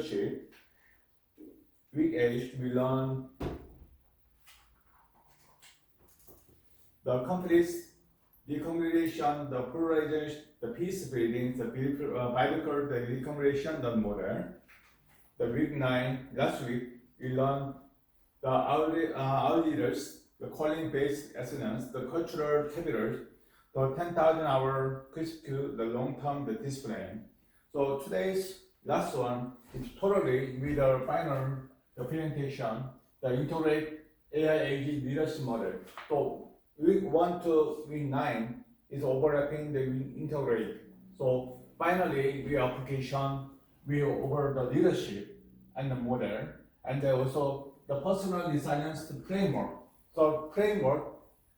leadership. Week 8, we learn the conflicts, decongregation, the polarization, the peace building, the biblical, the decongregation, the model. The week 9, last week, we learned the our leaders, the calling-based excellence, the cultural capitals, the 10,000 hour execute, the long-term the discipline. So today's last one is totally with the final the presentation, the integrate AI age leadership model. So week 1 to week 9 is overlapping the integrate. So finally, we application will over the leadership and the model, and then also the personal resilience framework. So framework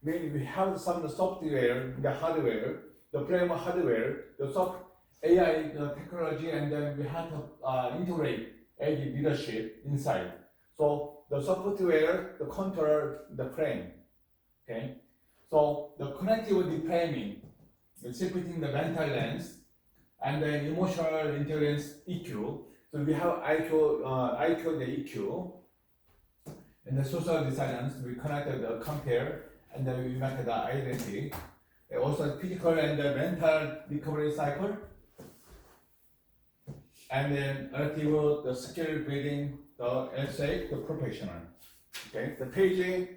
means we have some software, the hardware, the framework hardware, the soft AI the technology, and then we have to integrate AI leadership inside. So the software, the control, the frame. Okay. So the connective framing, separating the mental lens, and then emotional intelligence EQ. So we have IQ and the EQ, and the social resilience. We connected the compare, and then we connected the identity. And also physical and the mental recovery cycle, and then relative the skill building, the essay, the professional. Okay, the page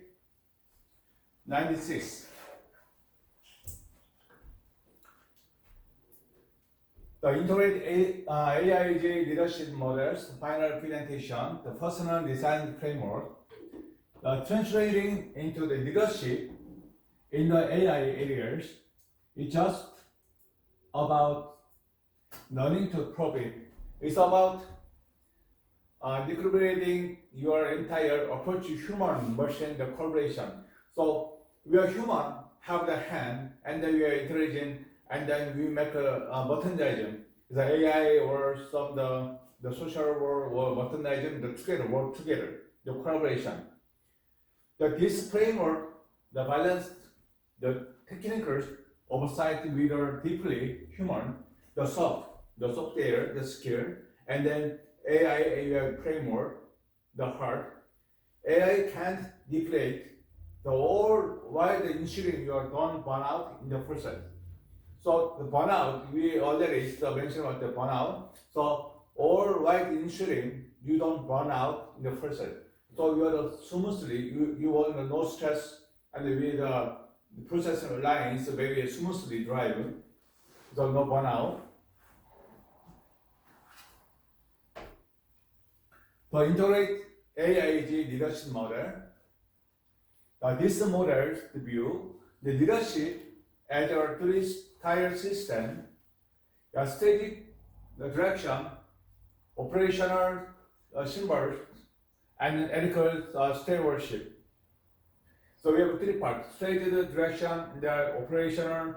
96. The integrated AIJ leadership models, final presentation, the personal design framework, translating into the leadership in the AI areas is just about learning to profit. It's about recalibrating your entire approach to human machine the collaboration. So we are human, have the hand, and then we are intelligent, and then we make a merchandising. The AI or some the social world or merchandising, the together work together, the collaboration. This framework, the balance, the technical oversight with a deeply human, the software, the skill, and then AI framework, the heart. AI can't deflate the all while the ensuring you are don't burn out in the process. So the burnout, we already mentioned about the burnout. So all while ensuring you don't burn out in the process. So you are smoothly, you want no stress, and with the process lines very smoothly driving, so no burnout. To integrate AIG leadership model, this model view the leadership as a three-tier system, the strategic, the direction, operational symbols, and ethical stewardship. So we have three parts: strategic, direction, the operational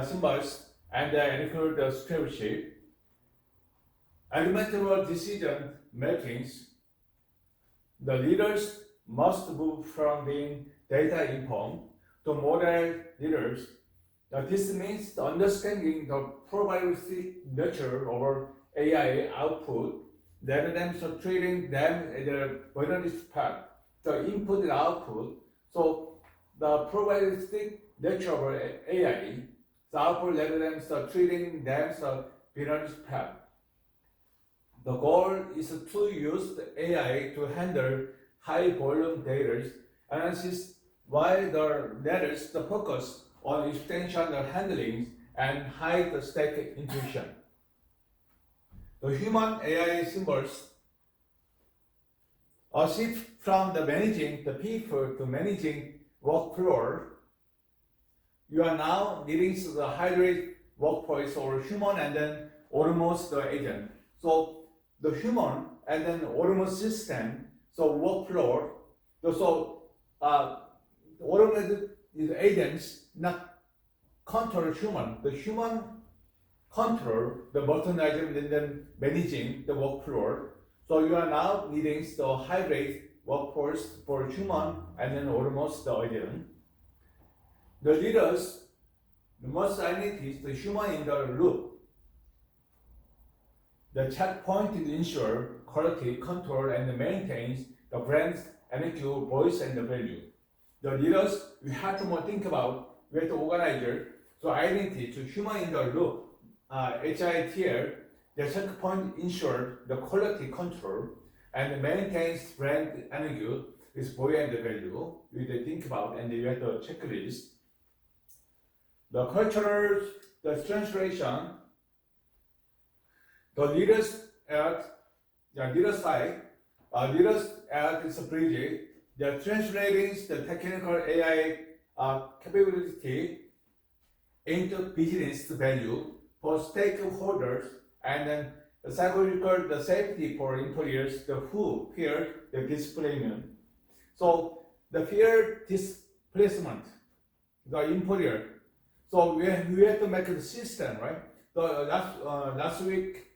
symbols, and the ethical stewardship. Argumentative decision makings. The leaders must move from being data informed to model leaders. This means understanding the probabilistic nature of AI output rather than treating them as a binary path, the input and output. So the probabilistic nature of AI, the output rather than treating them as a binary path. The goal is to use the AI to handle high volume data analysis, while the letters the focus on extension handling and high stake intuition. The human AI symbols are shift from the managing the people to managing workflow. You are now leading to the hybrid workforce or human and then autonomous the agent. So the human and then autonomous system, so workflow, so automated agents not control human. The human control the merchandising and then managing the workflow. So you are now needing the hybrid workforce for human and then autonomous the agent. The leaders, the most identities, the human in the loop. the checkpoint to ensure quality control and maintains the brand's NQ voice and the value. The leaders, we have to more think about, we have to organize so identity to human in the loop, HITL, the checkpoint ensure the quality control and maintains brand NQ is voice and the value. We have to think about and we have to checklist. The cultural, the translation, the leaders at the leader side, leaders at this bridge, they are translating the technical AI capability into business value for stakeholders and then the psychological the safety for employers the who fear the displacement. So the fear displacement, the employer. So we have to make the system, right? So last week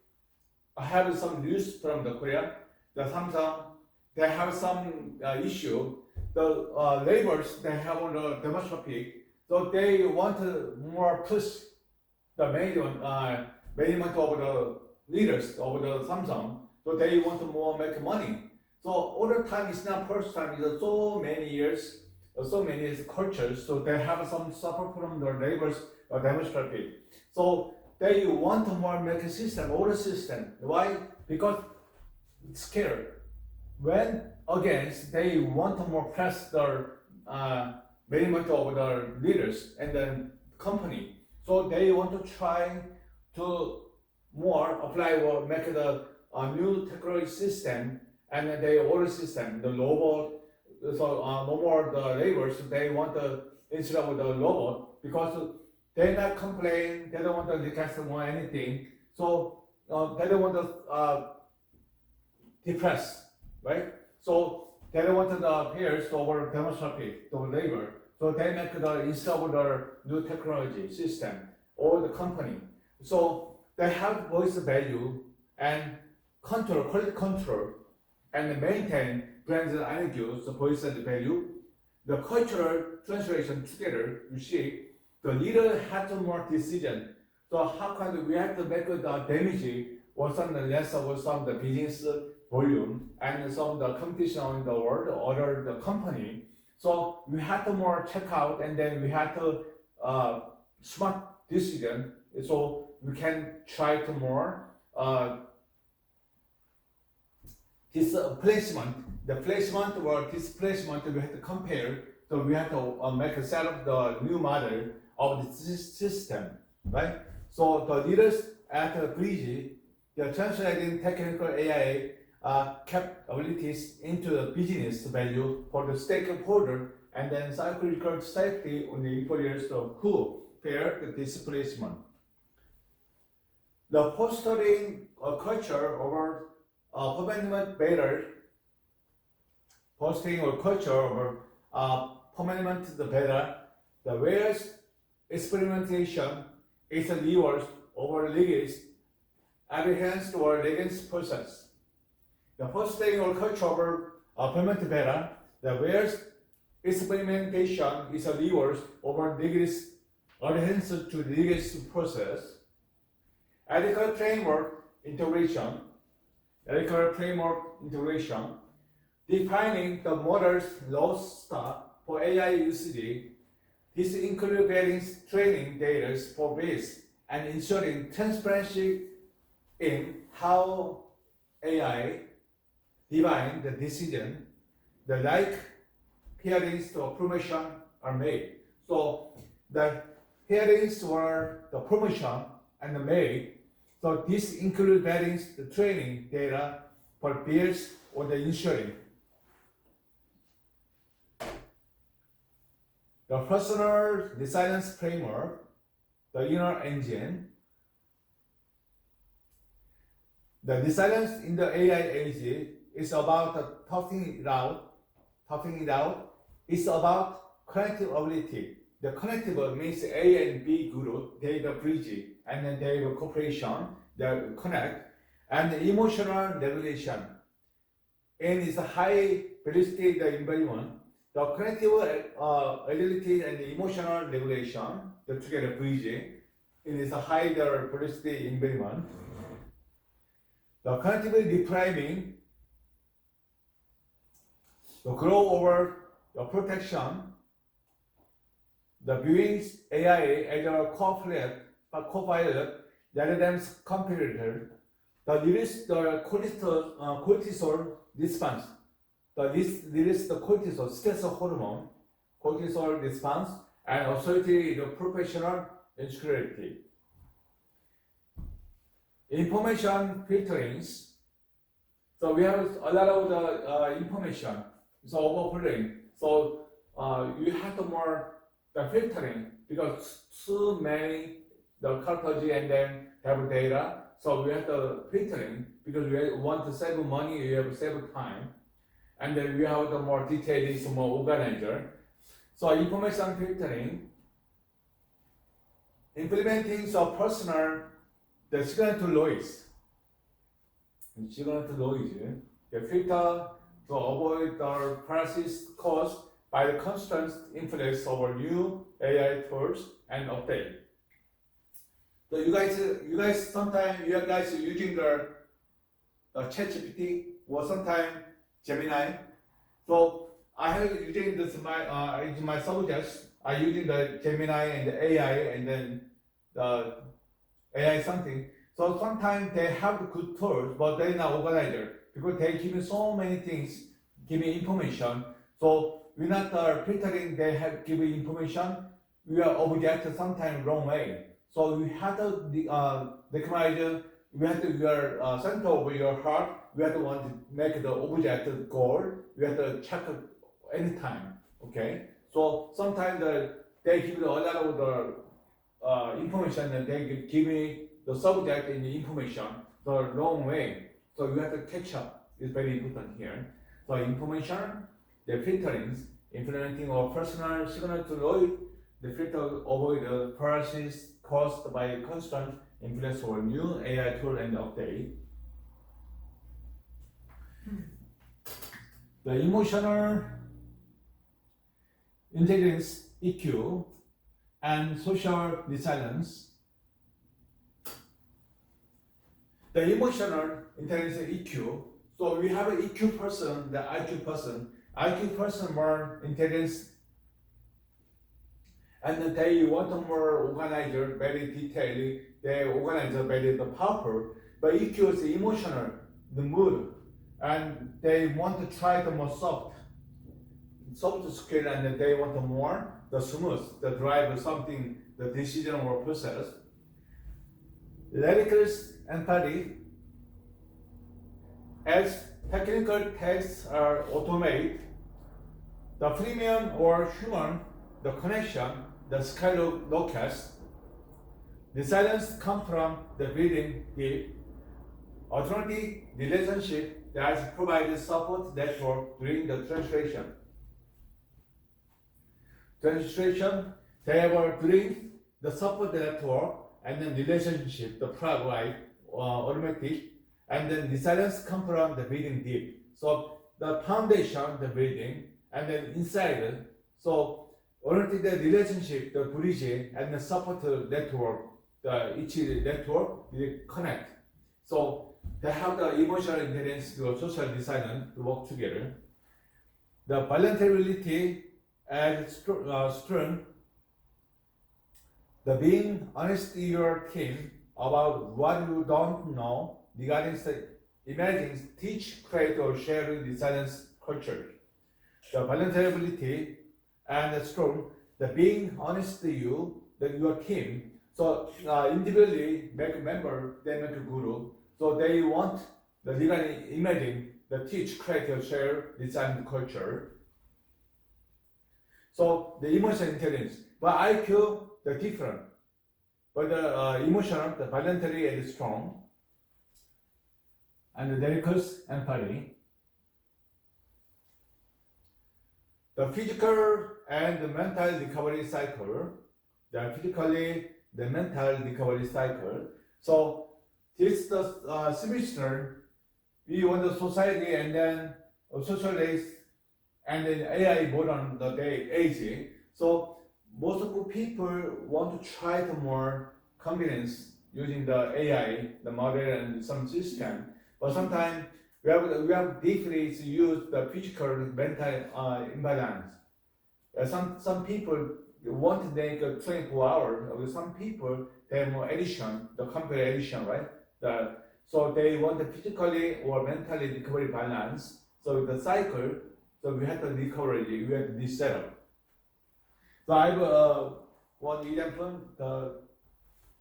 I have some news from the Korea. The Samsung, they have some issue. The laborers they have on the demographic, so they want to more push the management of the leaders of the Samsung. So they want to more make money. So all the time it's not first time. It's so many years, so many cultures. So they have some support from the laborers demographic. So they want to more make a system, older system. Why? Because it's scared. When against they want to more press the management of the leaders and then company. So they want to try to more apply or make the new technology system and then the older system, the robot. So no more the laborers. They want to instead of the robot because they not complain. They don't want to request more anything. So they don't want to depress, right? So they don't want the peers over demonstrate the labor. So they make the instead of the new technology system or the company. So they have voice value and control, quality control, and maintain brands and attitudes, the voice and the value. The cultural translation together, you see, the leader has to more decision. So how can we have to make the damage or some less or some the business volume and some of the competition in the world or the company. So we have to more check out and then we have to smart decision. So we can try to more this placement, the placement or displacement we have to compare. So we have to make a set of the new model of the system, right? So the leaders at the bridge, they're translating technical AI capabilities into the business value for the stakeholder and then psychological safety on the employers who bear the displacement. The fostering a culture over permanent better, fostering a culture over permanent the better, the whereas experimentation is a reward over legacy, adherence to our legacy process. The fostering a culture over permanent better, the whereas experimentation is a reward over legacy, adherence to the legacy process. Ethical framework integration, defining the model's loss star for AI usage. This includes getting training data for base and ensuring transparency in how AI define the decision, the like hearings to promotion are made. So the hearings were the promotion and the made. So this includes getting the training data for bills or the insurance. The personal resilience framework, the inner engine. The resilience in the AI age is about toughing it out. It's about connective ability. The connective means A and B group, they the bridge, and then they have cooperation, they connect, and the emotional regulation. And it's a high velocity the environment. The connective agility and the emotional regulation, the together bridge, it is a high velocity environment. the cognitively depriving, the grow over the protection, the viewing AI as a co-pilot rather than competitor, the reduce the cortisol response, the reduce the cortisol stress hormone, cortisol response, and associated with professional insecurity. Information filterings. So we have a lot of the information. So overflowing. So you have to more the filtering because too many the cartridge and then have data. So we have the filtering because we want to save money, we have to save time, and then we have the more detailed, is more organizer. So information filtering, implementing so personal the signal to noise. Signal to noise, the filter to avoid the paralysis caused by the constant influence over new AI tools and update. So you guys sometimes you guys using the ChatGPT or sometimes Gemini. So I have using this my subjects. I using the Gemini and the AI and then the AI something. So sometimes they have good tools, but they're not organizer because they give me so many things, give me information. So we're not filtering. They have given information. We are object sometimes wrong way. So we have to recognize. We have to your center of your heart. We have to want to make the object goal. We have to check anytime. Okay. So sometimes they give a lot of the information and they give me the subject and the information the wrong way. So you have to catch up. It's very important here. So information, the filterings, implementing of personal signal to noise, the filter avoid the paralysis caused by constant influence of new AI tool and update. The emotional intelligence EQ and social resilience. The emotional intelligence EQ. So we have an EQ person, the IQ person. IQ person more intelligence, and they want a more organizer, very detailed. They organize very powerful. But EQ is emotional, the mood, and they want to try the more soft skill, and they want the more the smooth, the drive something, the decision or process. Radicals empathy. As technical tasks are automated, the premium or human, the connection, the scale of locus, resilience comes from the breathing deep, alternative relationship that provides support network during the translation. They have during the support network and then relationship, the provide automatic, and then resilience comes from the breathing deep. So the foundation, the breathing, and then inside, so already the relationship, the bridge, and the support network, each network will connect. So they have the emotional intelligence to social design to work together. The voluntarily and strength, the being honest to your team about what you don't know regarding emerging, teach, create, or share resilience culture. The vulnerability and the strong, the being honest to you, your team. So individually make a member, they make a guru. So they want the regarding imaging, the teach, create, or share design culture. So the emotional intelligence, but IQ, the different. But the emotional, the voluntary and strong, and the delicate empathy. The physical and the mental recovery cycle, the physically, the mental recovery cycle. So this is the semester, we want the society and then social race and then AI modern the day age. So most of the people want to try the more convenience using the AI, the model and some system. But sometimes we have deeply used the physical mental imbalance. Some people want to make a 24 hours. Some people they have more addiction, the computer addiction, right? So they want the physically or mentally recovery balance. So the cycle, so we have to recover, we have to reset up. So I have one example.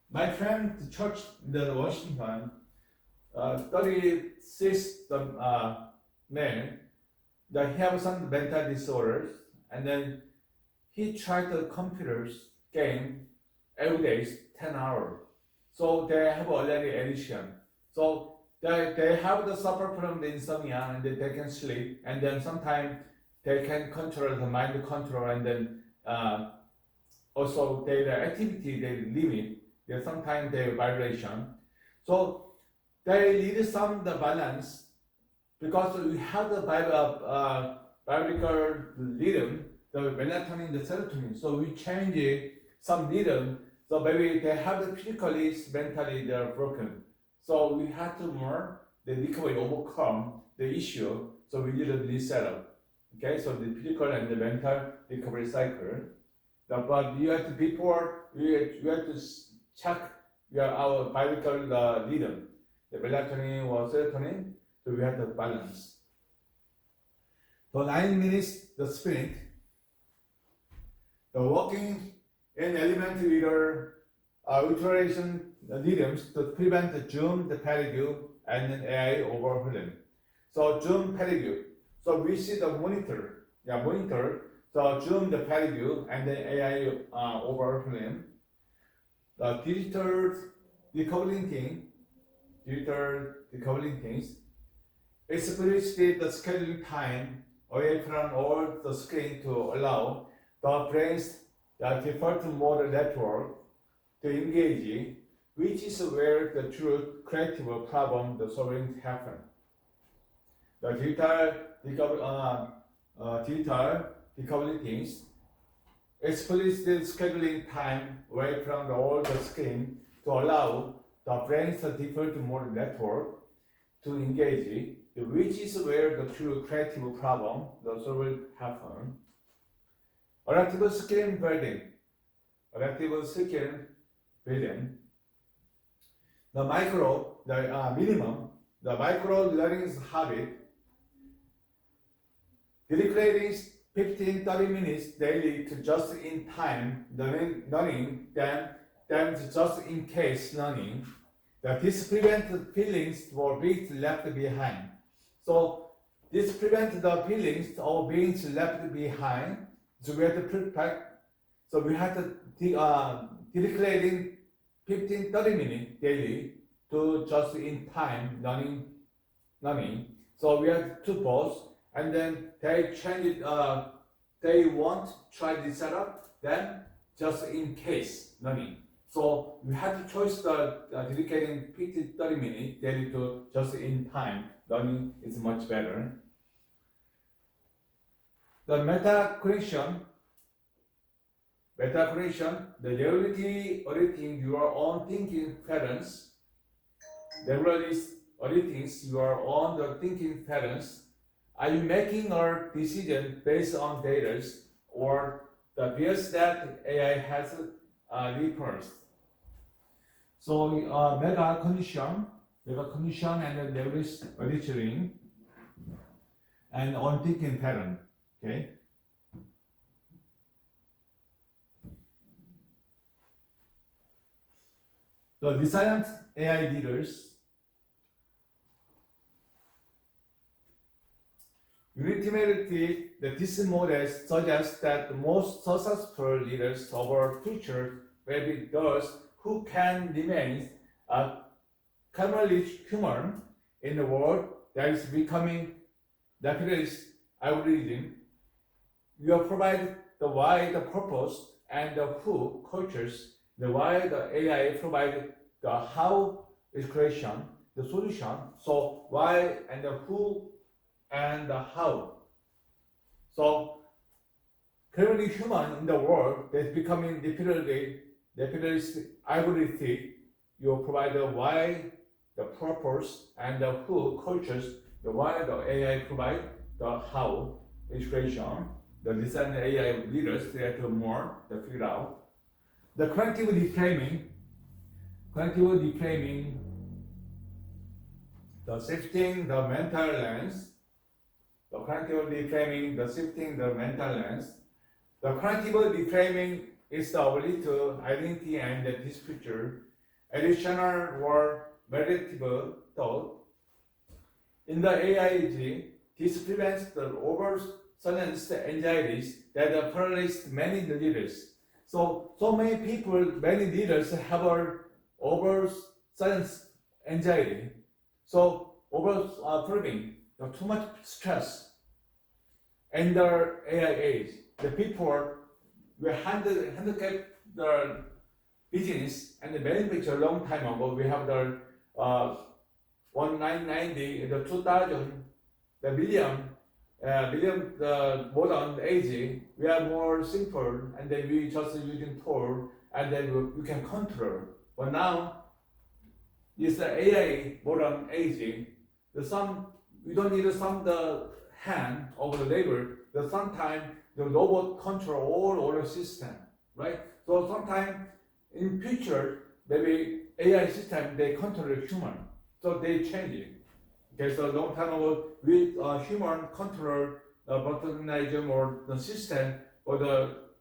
My friend, the church in Washington, 36 man, that he have some mental disorders, and then he tried the computers game every day, 10 hours. So they have already addiction. So they have the suffer from the insomnia, and then they can sleep, and then sometimes they can control the mind control, and then also their activity they limit. Sometimes their vibration. So they need some the balance because we have the biological rhythm, the melatonin, the serotonin. So we change some rhythm. So maybe they have the physically, mentally they are broken. So we have to more the recovery overcome the issue. So we need to reset up. Okay, so the physical and the mental recovery cycle. But you have to before we have to check our biological rhythm, the melatonin or serotonin. So we have to balance. For 9 minutes, the sprint, the walking in elementary iteration rhythms to prevent the Zoom, the fatigue, and then AI overwhelm. So Zoom fatigue. So we see the monitor. So Zoom, the fatigue, and then AI overwhelm. The digital decoupling things, explicit the scheduling time away from all the screen to allow the brain's default mode network to engage, which is where the true creative problem the solving happen. The digital decoupling things, explicit scheduling time away from all the screen to allow the brain's default mode network to engage, which is where the true creative problem the solving happen. Adaptive skill building. The minimum, the micro learning habit, dedicating 15-30 minutes daily to just in time learning than to just in case learning. This prevents feelings for being left behind. So this prevents the feelings of being left behind. So we have to protect. So we have to dedicating 15-30 minutes daily to just in time learning. So we have two both, and then they change it. They want try this setup, then just in case learning. So we have to choose the dedicating 15-30 minutes daily to just in time learning is much better. The meta creation, the regularly auditing your own thinking patterns, regularly auditing your own the thinking patterns. Are you making a decision based on data or the bias that AI has reversed? So mega condition and the leverage auditing and on thinking pattern. Okay. The resilient AI leaders ultimately, this model suggests that the most successful leaders of our future will be those who can remain primarily human in a world that is becoming rapidly algorithm. You are provided the why, the purpose, and the who cultures. The why, the AI provided the how is creation, the solution. So why and the who and the how. So currently human in the world that's becoming repeatedly algorithmic. You provide the why, the purpose, and the who cultures, the why the AI provide, the how integration, the design AI leaders, they have to more, the figure out. The cognitive reframing, the shifting the mental lens, the cognitive reframing, the shifting the mental lens. The cognitive reframing is the ability to identity and disfuture additional or meditative thought. In the AI age, this prevents the overstimulated anxieties that paralyze many leaders. So many people, many leaders have an overstimulated anxiety. So overwhelming, too much stress. In the AI age, the people will handicap the business and the manufacture a long time ago. We have the 1990, the 2000, the million, the modern age. We are more simple, and then we just using tool, and then we can control. But now, it's the AI modern age. We don't need the hand of the labor. Sometimes the robot control all the system, right? So sometimes in future, maybe AI system, they control the human. So they change it. Okay, so a long time ago, with human control the bottlenecking or the system, or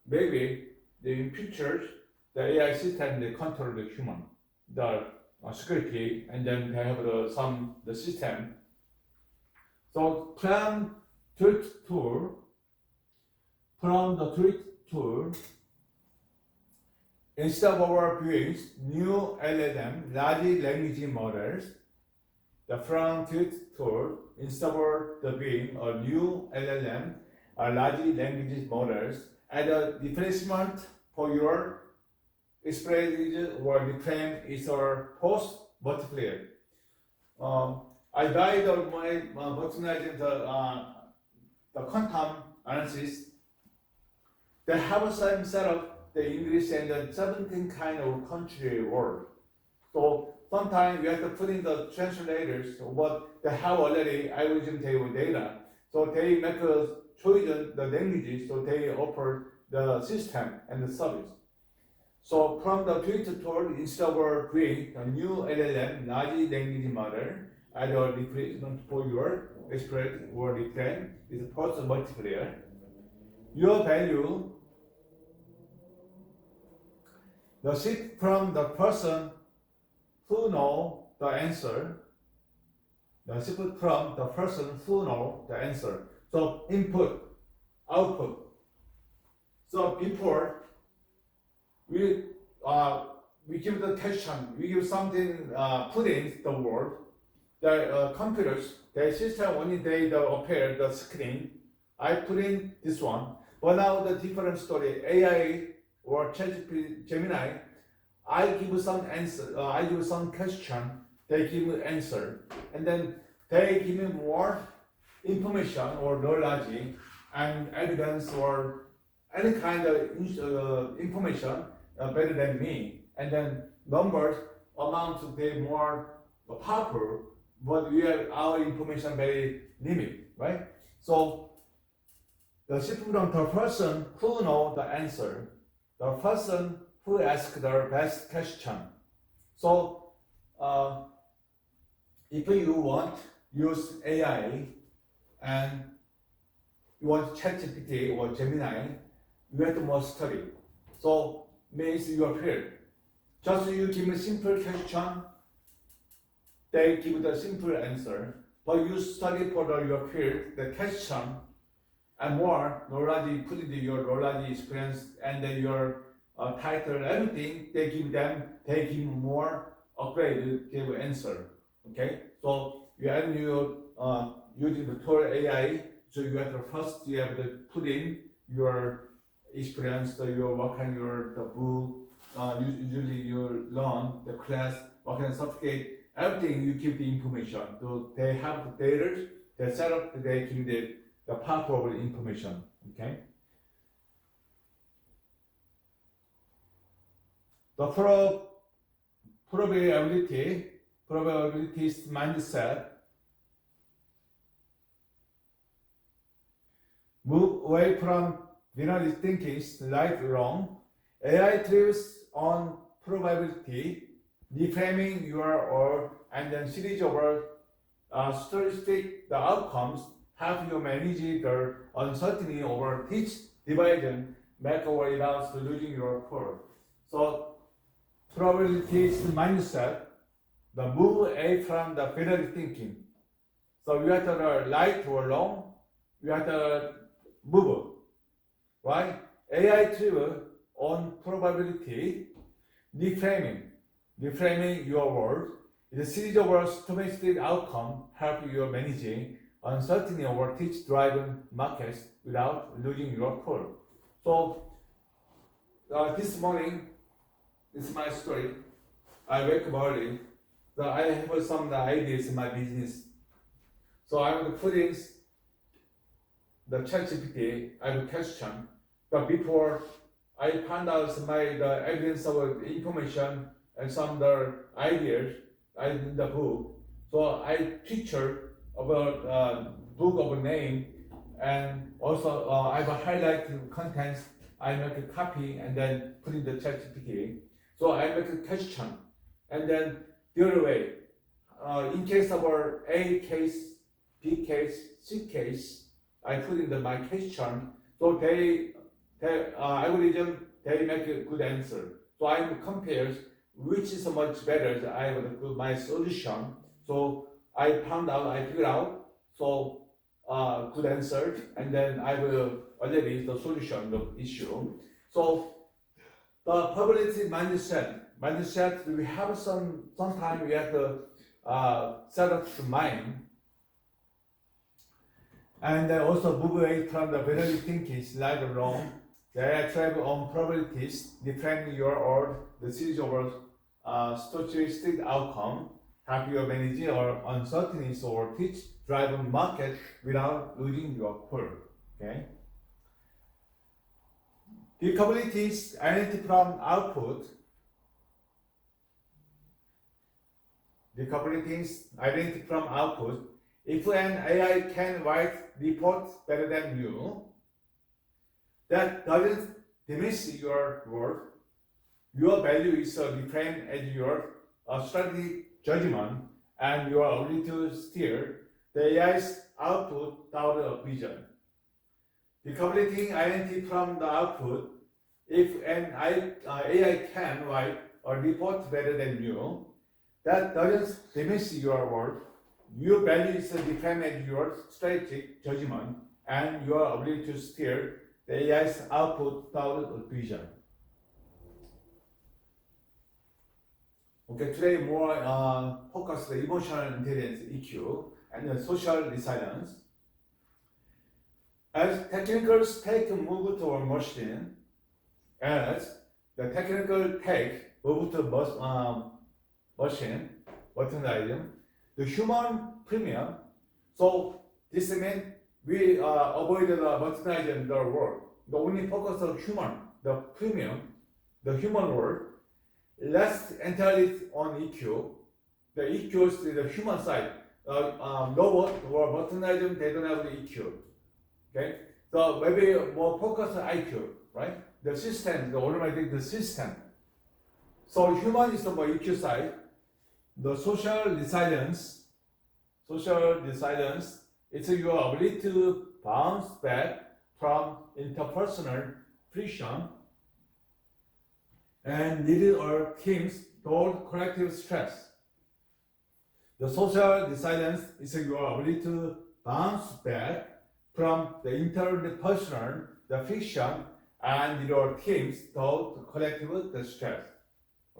maybe in future, the AI system, they control the human, the security, and then they have the system. So from the tweet tool, instead of our viewing new LLM, large language models, the from tweet tool, instead of the viewing a new LLM, large language models, and a replacement for your expression or reclaim is our post multiplier. I guide my multiplier the quantum analysis. They have some set of the English and the 17 kind of country word. So sometimes we have to put in the translators what they have already algorithm table data. So they make a choice the languages, so they offer the system and the service. So from the Twitter tool, instead of creating a new LLM, large language model, as a replacement for your express or reclaim is a post multiplier. Your value, the shift from the person who know the answer, the shift from the person who know the answer. So input, output. So before we give the question, we give something, put in the word. The computers, the system only they appear the screen. I put in this one, but now the different story. AI or ChatGPT, Gemini, I give some answer. I give some question. They give me answer, and then they give me more information or knowledge and evidence or any kind of information better than me. And then numbers amounts they more powerful, but we have our information very limited, right? So the shift from the person who know the answer, the person who asks the best question. So if you want use AI and you want ChatGPT or Gemini, you have to more study. So means you are here. Just you give me simple question, they give the simple answer. But you study for your field, the question, and more knowledge, put in your knowledge, experience, and then your title, everything. They give more upgrade, give answer. Okay, so you are using the tool AI. So you have to first you have to put in your experience, your what kind the book. Usually you learn the class, what kind of certificate. Everything you give the information. So they have the data, they set up, they give the powerful information. Okay. The probability probabilities mindset. Move away from binary thinking, right, wrong. AI thrives on probability, reframing your or and then series of statistic the outcomes help you manage the uncertainty over each division, make over without losing your core. So probabilities mindset, the move away from the binary thinking. So you have to right or wrong, you have to move, right? AI driven on probability, reframing your world. The series of stochastic outcome help you managing uncertainty over teach driven markets without losing your core. So this morning, this is my story. I wake up early. So I have some ideas in my business. So I will put in the ChatGPT. I have a question, but before I found out the evidence of information and some the ideas in the book. So I picture about book of a name, and also I have a highlight contents. I make a copy and then put in the ChatGPT. So I make a question, and then the other way, in case of our A case, B case, C case, I put in my question. So they algorithm they make a good answer. So I compares which is much better. I have my solution. So I figured out. So good answer, and then I will already the solution of the issue. So the probability mindset we have sometimes we have to set up the mind, and also move away from the binary thinking, right or wrong. They travel on probabilities, define your or the series of stochastic outcome, help you manage or uncertainties or teach driven market without losing your core. Okay. The capabilities identity from output. The capabilities identity from output. If an AI can write reports better than you, that doesn't diminish your worth. Your value is reframed as your strategic judgment and your ability to steer the AI's output without a vision. The calculating identity from the output, if an AI can write a report better than you, that doesn't diminish your worth. Your value is defined as your strategic judgment and your ability to steer the AI's output without a vision. Okay, today more focus on emotional intelligence (EQ) and the social resilience. As technicals take a move to a machine, as the technical take move to machine, item, the human premium. So this means we avoid the marginalizing the world. The only focus on human, the premium, the human world. Let's entirely on EQ. The EQ is the human side. Robot or botanism, they don't have the EQ. Okay? So maybe more focus on IQ, right? The system, the automatic the system. So human is the more EQ side. The social resilience, it's your ability to bounce back from interpersonal friction and leading our teams toward collective stress. The social resilience is your ability to bounce back from the interpersonal, the friction, and your teams toward collective the stress.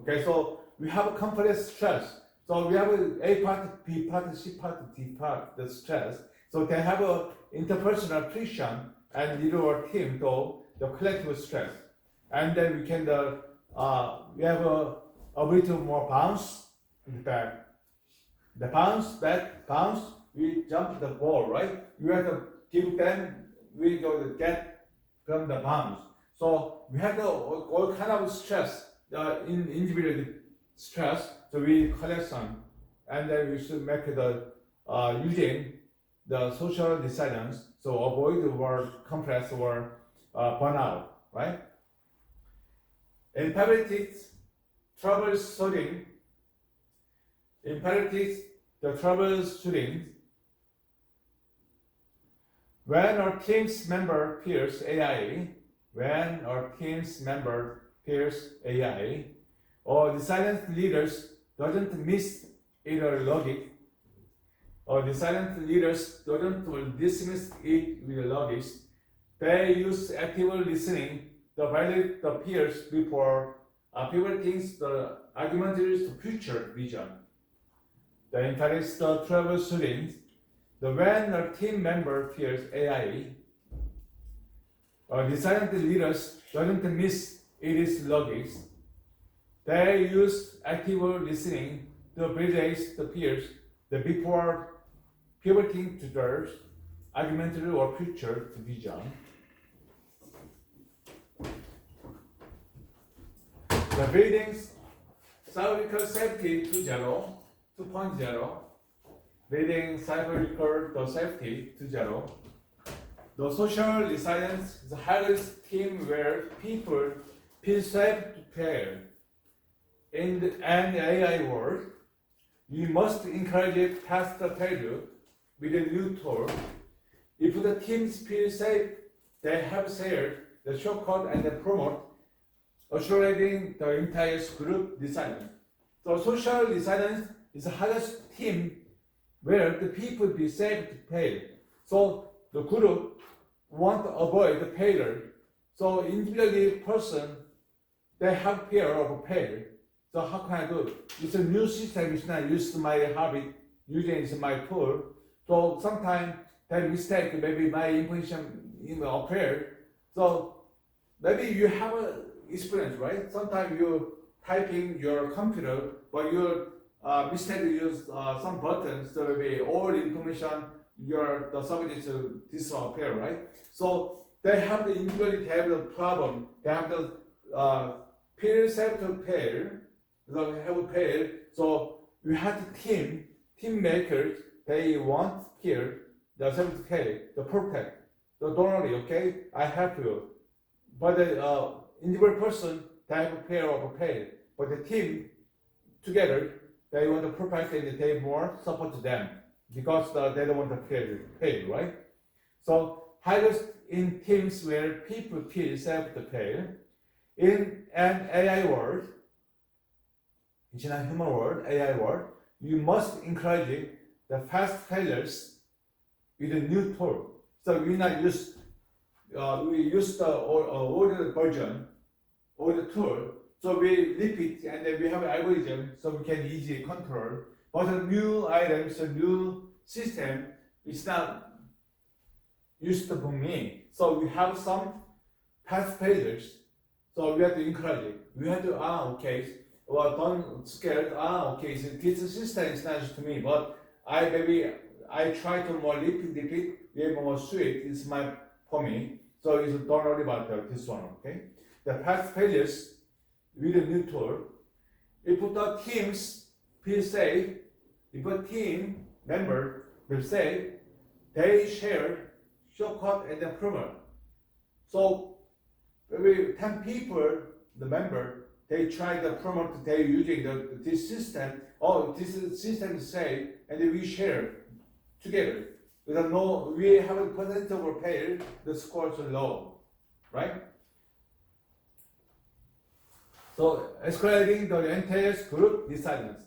Okay, so we have a complex stress. So we have A part, B part, C part, D part, the stress. So they have a interpersonal friction and lead our team to the collective stress. And then we can we have a ability to more bounce back. The bounce, we jump the ball, right? You have to give them, we go to get from the bounce. So we have all kind of stress, in individual stress, so we collect some and then we should make the using the social resilience, so avoid the word compress or burnout, right? Imperative troubleshooting. Imperative the troubleshooting. When a team's member peers AI, or the silent leaders doesn't miss either logic, or the silent leaders doesn't dismiss it with logic. They use active listening to validate the peers before pivoting the argumentaries to future vision. The encourages the troubleshooting. When a team member fears AI, the silent leaders doesn't miss its logic. They use active listening to validate the peers before pivoting to their argumentary or future vision. The building's psychological safety 2.0. Building psychological safety 2.0. The social resilience is the highest team where people feel safe to fail. In an AI world, you must encourage past failure with a new tool. If the teams feel safe, they have shared the shortcut and promote, assuring the entire group resilience. So social resilience is the highest team where the people be safe to fail. So the group want to avoid the failure. So individually person, they have fear of failure. So how can I do? It's a new system, it's not used to my habit, using it's my tool. So sometimes that mistake, maybe my information appeared. So maybe you have a experience, right? Sometimes you typing your computer, but you mistake use some buttons, so maybe all the information the subject disappear, right? So they have the individually have the problem. They have the peer safe to fail. They have a fail. So we have the team makers. They want here the safe to fail, the protect. So don't worry, okay? I help you. But the individual person, they have a fear of a fail. But the team together, they want to protect and they more support them because they don't want to fail, right? So highest in teams where people feel safe to fail. In an AI world, it's not a human world, AI world, you must encourage the fast failures with a new tool. So we use the older version, older tool. So we repeat and then we have an algorithm so we can easily control. But the new items, a new system, is not used to me. So we have some past failures. So we have to encourage it. We have to, okay, well, don't scared, okay, so this system is not just to me, but I try to more repeat, we more sweet, it's for me. So don't worry about this one, okay? The past failures with a new tool. If the teams feel safe, if a team member will say, they share shortcut and improvement. So maybe 10 people, the member, they try to promote, they using this system. Oh, this system is safe, and then we share together. We have a percentage of fail, the scores are low, right? So escalating the entire group resilience.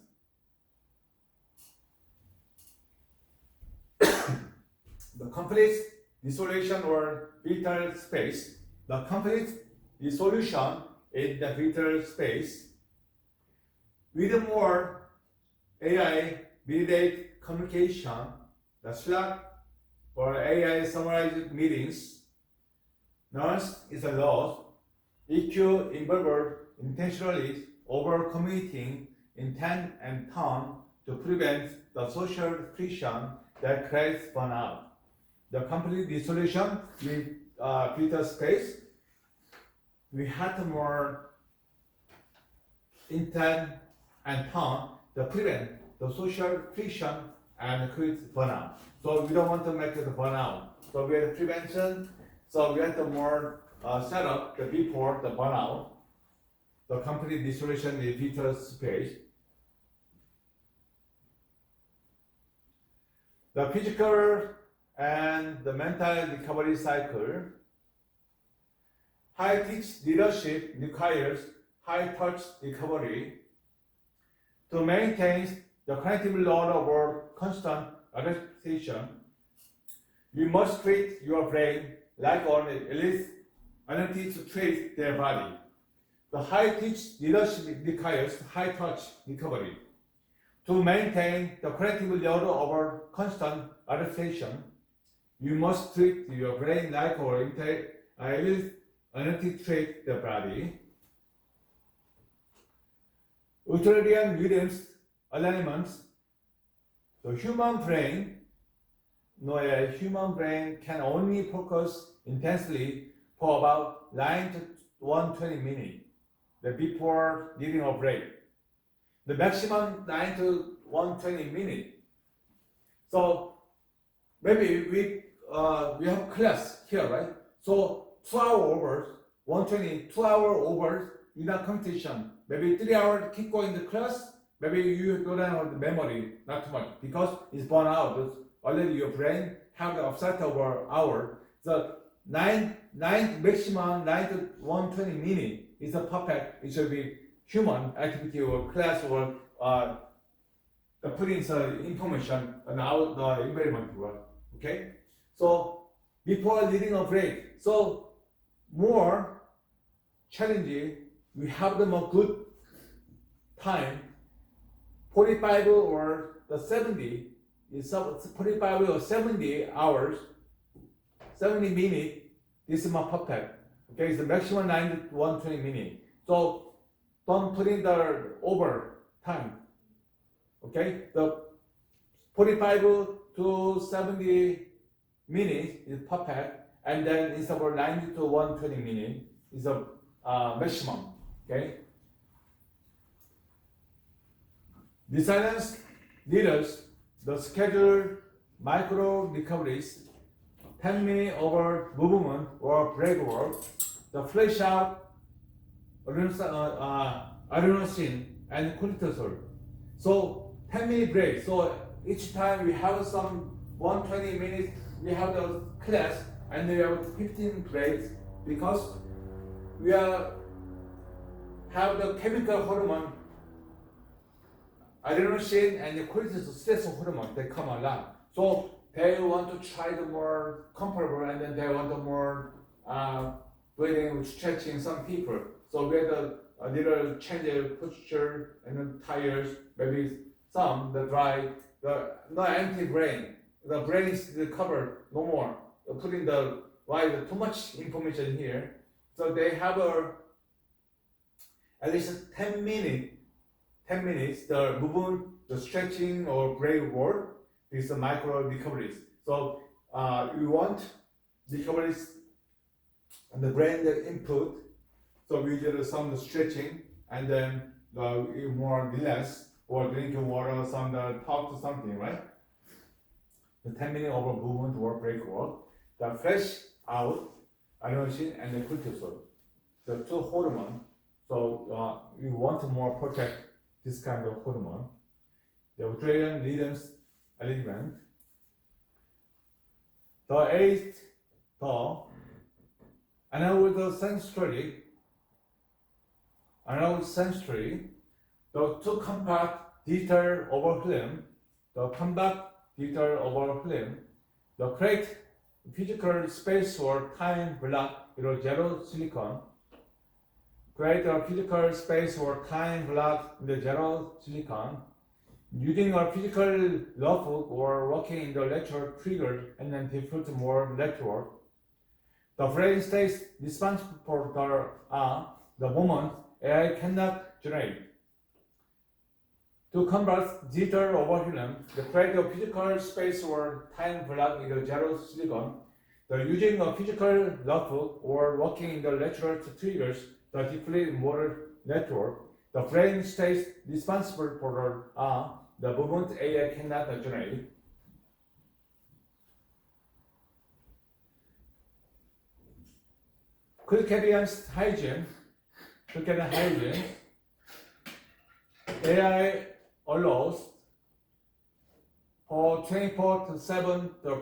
The complete dissolution or virtual space. The complete dissolution in the virtual space. With more AI mediated communication, the Slack or AI summarized meetings, noise is a loss. EQ involved intentionally over-communicating intent and tone to prevent the social friction that creates burnout. The complete dissolution with filter space, we had more intent and tone to prevent the social friction and create burnout. So we don't want to make it burnout. So we have prevention. So we have to more set up the before the burnout, the complete dissolution in fetal space. The physical and the mental recovery cycle. High teach leadership requires high touch recovery to maintain the cognitive load over constant adaptation. You must treat your brain like only at least ability to treat their body. The high teach leadership requires high touch recovery to maintain the cognitive load over constant adaptation. You must treat your brain like or at least ability to treat the body. Utilitarian rhythms alignments. The human brain can only focus intensely for about 9 to 120 minutes before needing a break. The maximum 9 to 120 minutes. So maybe we have class here, right? So 2 hours, 120, 2 hours without competition. Maybe 3 hours keep going to class. Maybe you don't have the memory, not too much, because it's burnt out. Already your brain have the upset over hour. So maximum 9 to 120 minutes is a perfect. It should be human activity or class or putting some information on the environment world. Okay, so before needing a break, so more challenging. We have them a good time. 45 or the 70 is 45 or 70 hours, 70 minutes. This is my perfect. Okay, it's the maximum 9 to 120 minutes. So don't put in the over time. Okay, the 45 to 70 minutes is perfect, and then it's about 90 to 120 minutes is a maximum. Okay. Resilience leaders the scheduled micro recoveries, 10 minutes over movement or break work, the flash out adenosine and cortisol. So 10-minute break. So each time we have some 120 minutes, we have the class, and we have 15 breaks because we have the chemical hormone adenosine and the cortisol stress hormone, they come along. So they want to try the more comfortable, and then they want the more breathing, stretching some people. So we had a little change of posture and then tires, maybe some the dry, no empty brain. The brain is covered, no more. Putting the too much information here. So they have at least 10 minutes, the movement, the stretching or break work, these are micro recoveries. So we want recoveries and the brain the input. So we do some stretching and then more relax or drinking water, some talk to something, right? The 10 minutes over movement or break work, the fresh out adenosine and the cortisol, the two hormones. So we want to more protect this kind of hormone. The ultradian rhythms element. The eighth, analog sensory, the two compact digital over film, the create physical space or time block, zero silicon. Create a physical space or time block in the zero silicon. Using a physical notebook or working in the lecture trigger and then default more network. The brain stays responsible for the moment AI cannot generate. To convert digital overwhelm, the create a physical space or time block in the zero silicon. The using a physical notebook or working in the lecture triggers the default motor network. The brain stays responsible for the movement AI cannot generate. Circadian hygiene, AI allows for 24/7 the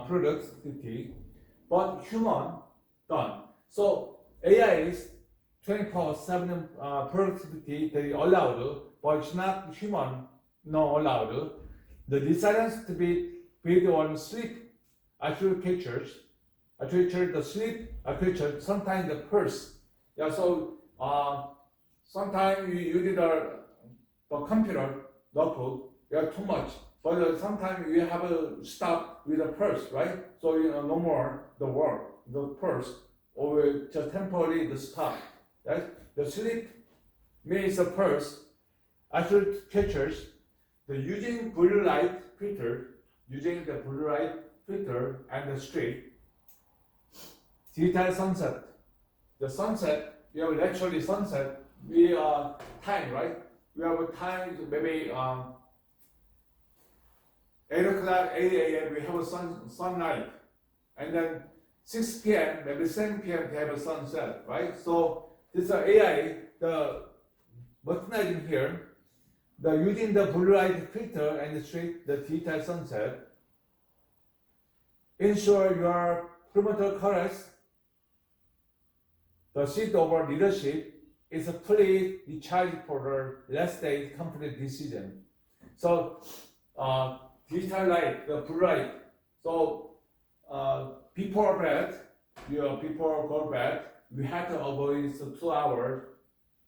productivity, but human done. So AI is 24/7 productivity they allowed, but it's not human no allowed. The decisions to be based on sleep architecture, the sleep architecture, sometimes the pulse. Yeah, so sometimes you did the computer notebook, you have too much. But sometimes you have to stop with the pulse, right? So no more the work, the pulse, or just temporarily the stop. Right? The sleep means the pulse. Actually catchers, the using blue light filter, and the street. Digital sunset. The sunset, we have naturally sunset. We time, right? We have a time maybe 8 o'clock, 8 a.m. we have a sunlight, and then 6 p.m. maybe 7 p.m. we have a sunset, right? So this AI, the merchandising here, the using the blue light filter and the digital sunset, ensure your promoter corrects the seat over leadership is fully recharged for the last day complete decision. So digital light, the blue light. So before bed, before go bed, we have to avoid 2 hours.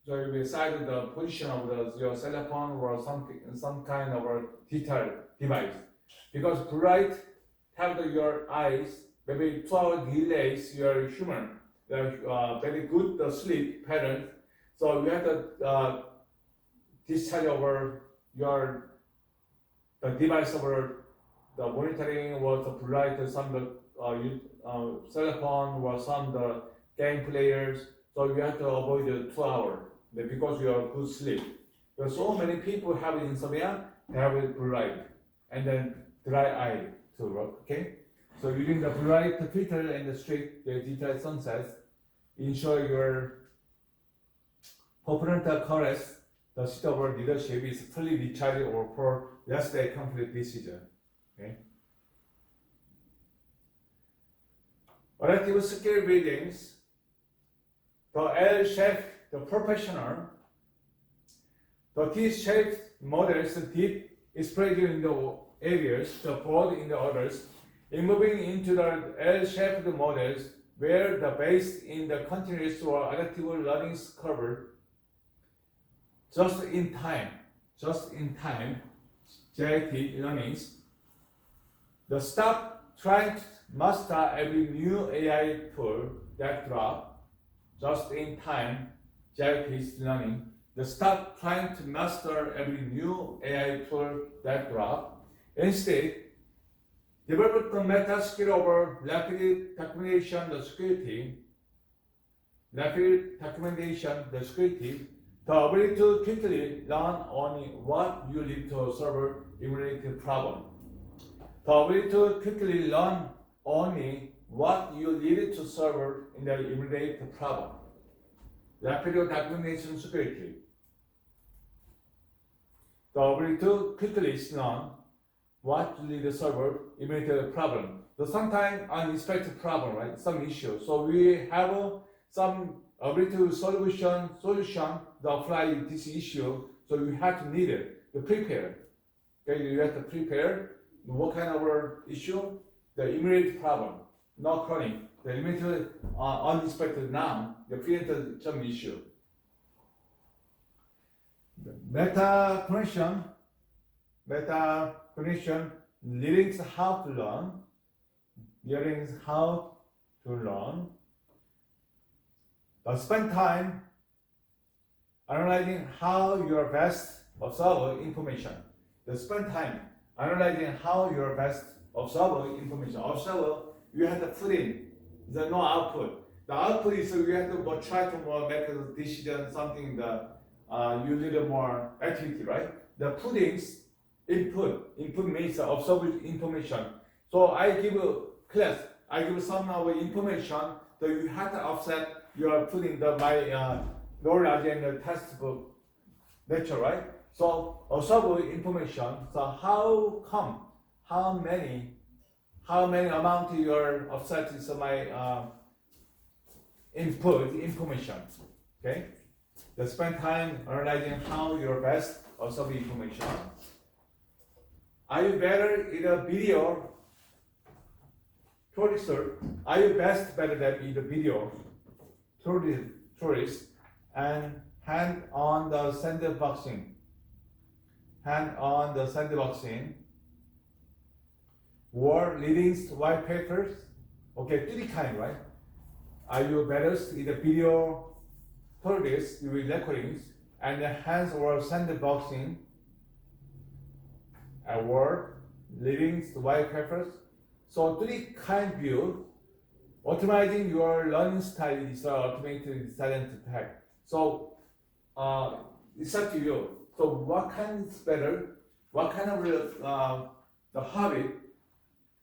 So you decide the position of your cell phone or some kind of a digital device, because blue light have your eyes maybe 2 hours delays your human very good sleep pattern. So you have to discharge over the device over the monitoring or the blue light, some cell phone or some the game players. So you have to avoid the 2 hours because you are good sleep. Because so many people have insomnia, they have blue light, and then dry eye to work. Okay. So using the blue light filter and the digital sunsets, ensure your opponent corrects the seat over leadership is fully recharged or for last day complete decision. Okay. Adaptive skill buildings, the L-shaped, the professional, the T-shaped models deep spread in the areas, the broad in the others. In moving into the L-shaped models, where the base in the continuous or adaptive learning curve, just in time, JIT learnings, the stop trying to master every new AI tool that drop, just in time, JIT learning, the stop trying to master every new AI tool that drop. Instead, develop the meta skill over rapid documentation, the security, the ability to quickly learn only what you need to solve immediate problem. The ability to quickly learn only what you need to solve in the immediate problem. Rapid documentation security. The ability to quickly learn what you need to solve immediate problem. So sometimes unexpected problem, right? Some issue. So we have some ability to solution to apply this issue. So you have to need it to prepare. Okay, you have to prepare what kind of issue, the immediate problem, not chronic. The immediate unexpected now, the prevented some issue. Meta cognition, learning how to learn. Spend time analyzing how you are best observe information. Spend time analyzing how you are best observe information. Observe, you have to put in, no output. The output is you have to try to make a decision, something you need more activity, right? The puddings input means observed information. So I give a class, I give some of information, so you have to offset your putting my knowledge in the textbook lecture, right? So observe information. So how many amount your offset is my input information, okay? Just spend time analyzing how your best observe information. Are you better in a video producer? Are you better than in the video tourist and hand on the sandboxing or reading white papers? Okay, three kind, right? Are you better in the video tourist with recordings and the hands or sandboxing or reading white papers? So three kind view. Optimizing your learning style is automated talent tag. So it's up to you. So what kind is better? What kind of the hobby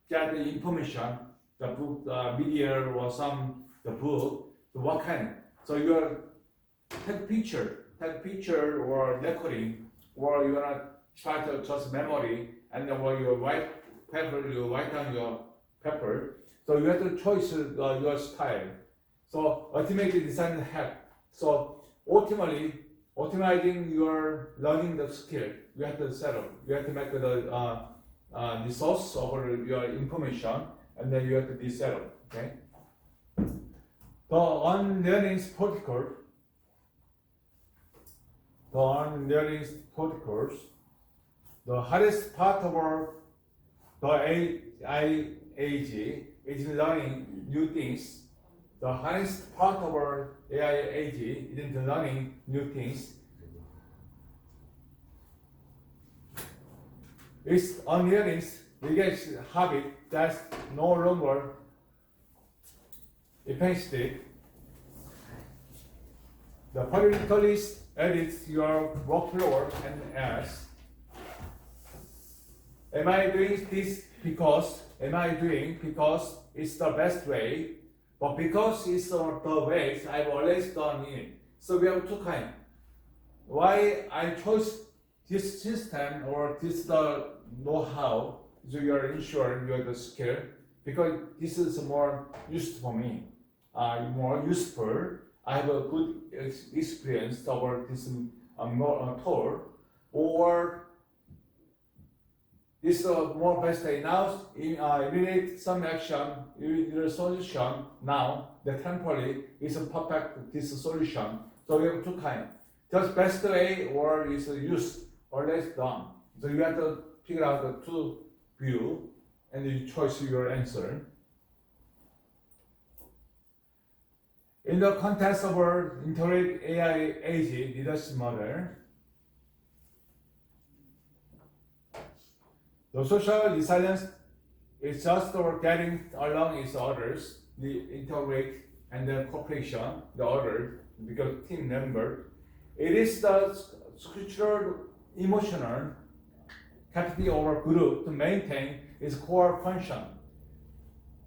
get the information, the book, media or the book. So what kind? So you take picture or recording, or you wanna try to just memory, and then when you write paper, you write down your paper. So you have to choose your style. So ultimately design the hack. So ultimately optimizing your learning the skill, you have to settle. You have to make the source of your information, and then you have to desettle. Okay. The unlearning protocol. The hardest part of the AI age is learning new things. The hardest part of our AI age is learning new things. It's unlearning biggest habit that's no longer effective. The periodically edits your workflow and asks, am I doing this because it's the best way, but because it's the ways I've always done it. So we have two kinds. Why I chose this system or this the know-how, so you are ensuring you have the skill, because this is more useful for me, more useful. I have a good experience over this tour, or this more best way now. Immediate some action, the solution now. The temporary is a perfect this solution. So we have two kinds. Just best way or is used or less done. So you have to figure out the two view and you choose your answer. In the context of our integrated AI age leadership model, the social resilience is just about getting along with others, the integrate and the cooperation, the other, because team member. It is the structural emotional capacity of our group to maintain its core function.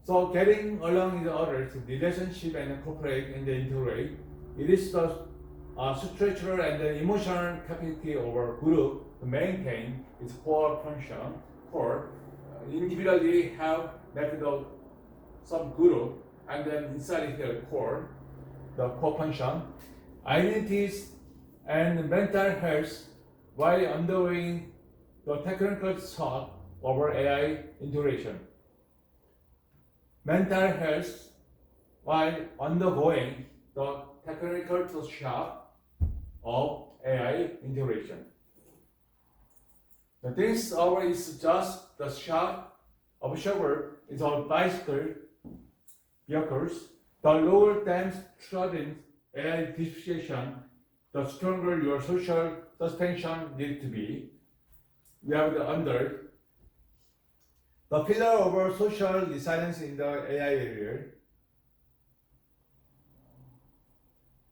So getting along with others, relationship and cooperate and integrate, it is the structural and the emotional capacity of our group to maintain its core function. Core individually have that some group, and then inside here core, the core function, identities and mental health while undergoing the technical shock over AI integration. Mental health while undergoing the technical shock of AI integration. The things over is just the shock observer is on bicycle vehicles. The lower than sudden AI differentiation, the stronger your social suspension need to be. We have the under. The pillar of our social resilience in the AI area.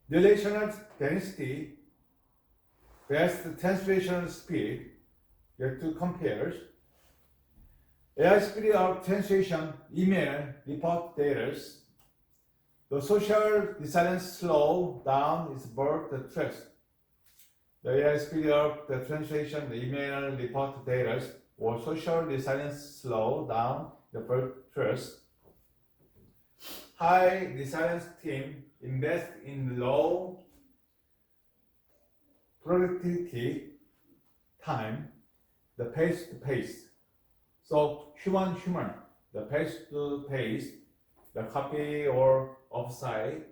Relational density best translation speed. You have to compare. AI speed of translation, email, report data. The social resilience slow down is birth the trust. The AI speed of the translation, the email, report data, or social resilience slow down the birth trust. High resilience team invest in low productivity time, the pace to pace. So human, the pace to pace, the copy or offsite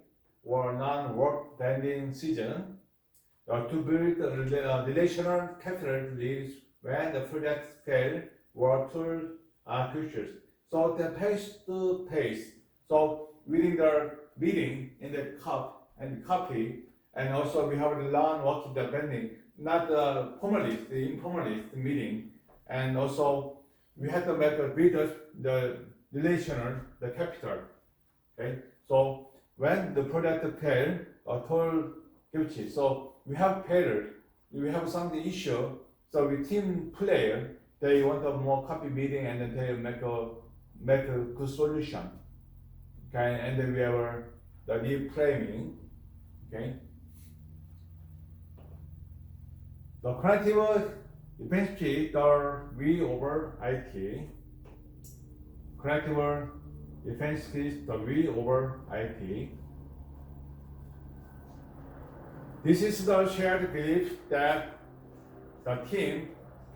or non-work pending season, to build relational capital leads when the projects fail or tool features. So the pace to pace. So within the meeting in the cup and copy, and also we have the non-working the pending, not the formalist, the informalist meeting, and also we have to make a build the relational, the capital. Okay, so when the product fail or toll guilty, so we have failure, we have some issue, so we team player, they want a more copy meeting and then they make a good solution. Okay, and then we have the reframing. Okay, the creative efficiency, the we over IT. Creative efficiency, the we over IT. This is the shared belief that the team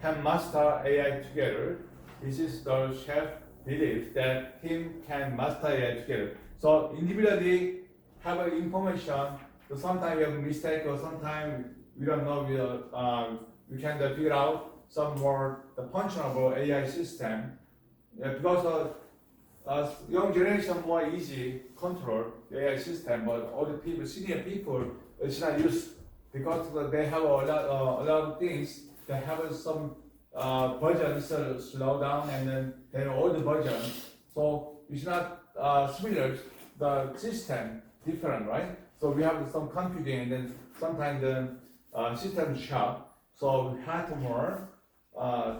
can master AI together. This is the shared belief that team can master AI together. So individually have information, so sometimes we have a mistake or sometimes we don't know, we can figure out some more the function of our AI system. Because young generation more easy control the AI system, but all the people, senior people, it's not used because they have a lot of things. They have some versions slow down, and then they have all the versions. So it's not similar. The system different, right? So we have some confusion, and then sometimes the system shock. So we have to more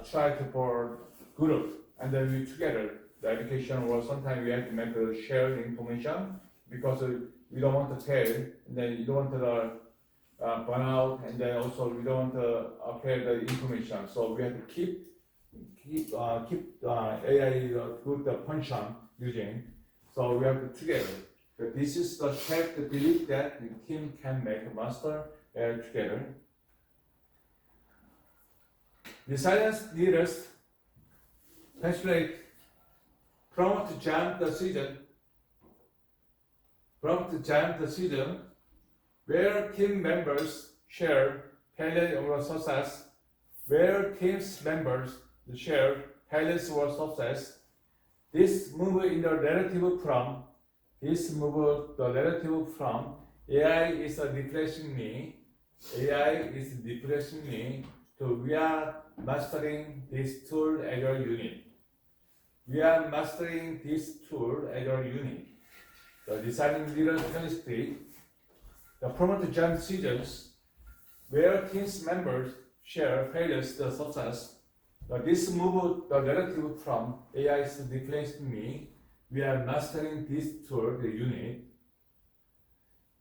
try to for group, and then we together the education, or sometimes we have to make a shared information because we don't want to fail, and then you don't want to burn out, and then also we don't want to fail the information. So we have to keep AI good function using. So we have to together. But this is the shared belief that the team can make a master together. Resilience leaders translate promote jam the season. Where team members share failure or success, where teams members share failure or success. This move in the narrative from AI is replacing me. AI is replacing me. So we are mastering this tool as your unit. We are mastering this tool as your unit. The designing leader chemistry, the promote jam seasons, where teams members share failures the success. This move the narrative from AI is replacing me. We are mastering this tool, the unit.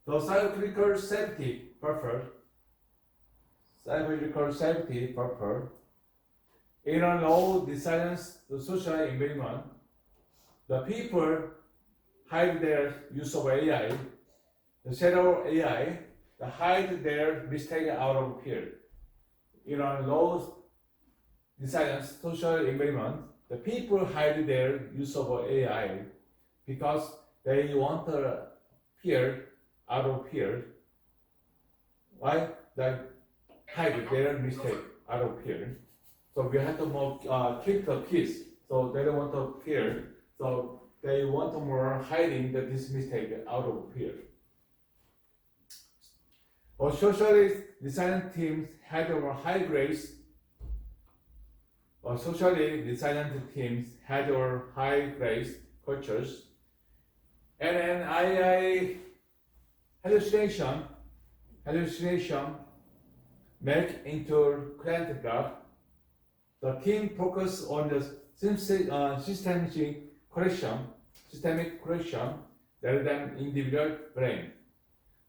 The psychological safety buffer. In a low resilience to social environment, the people hide their use of AI, the shadow AI, they hide their mistake out of fear. In a low resilience social environment, the people hide their use of AI because they want to fear out of fear. Why? They hide their mistake out of fear. So we have to more keep the peace. So they don't want to fear. So they want to more hiding this mistake out of fear. Or socially resilient teams had over high grades. Or socially resilient teams had over high grades cultures. And then hallucination make into client graph. The team focus on the systemic correction rather than individual blame.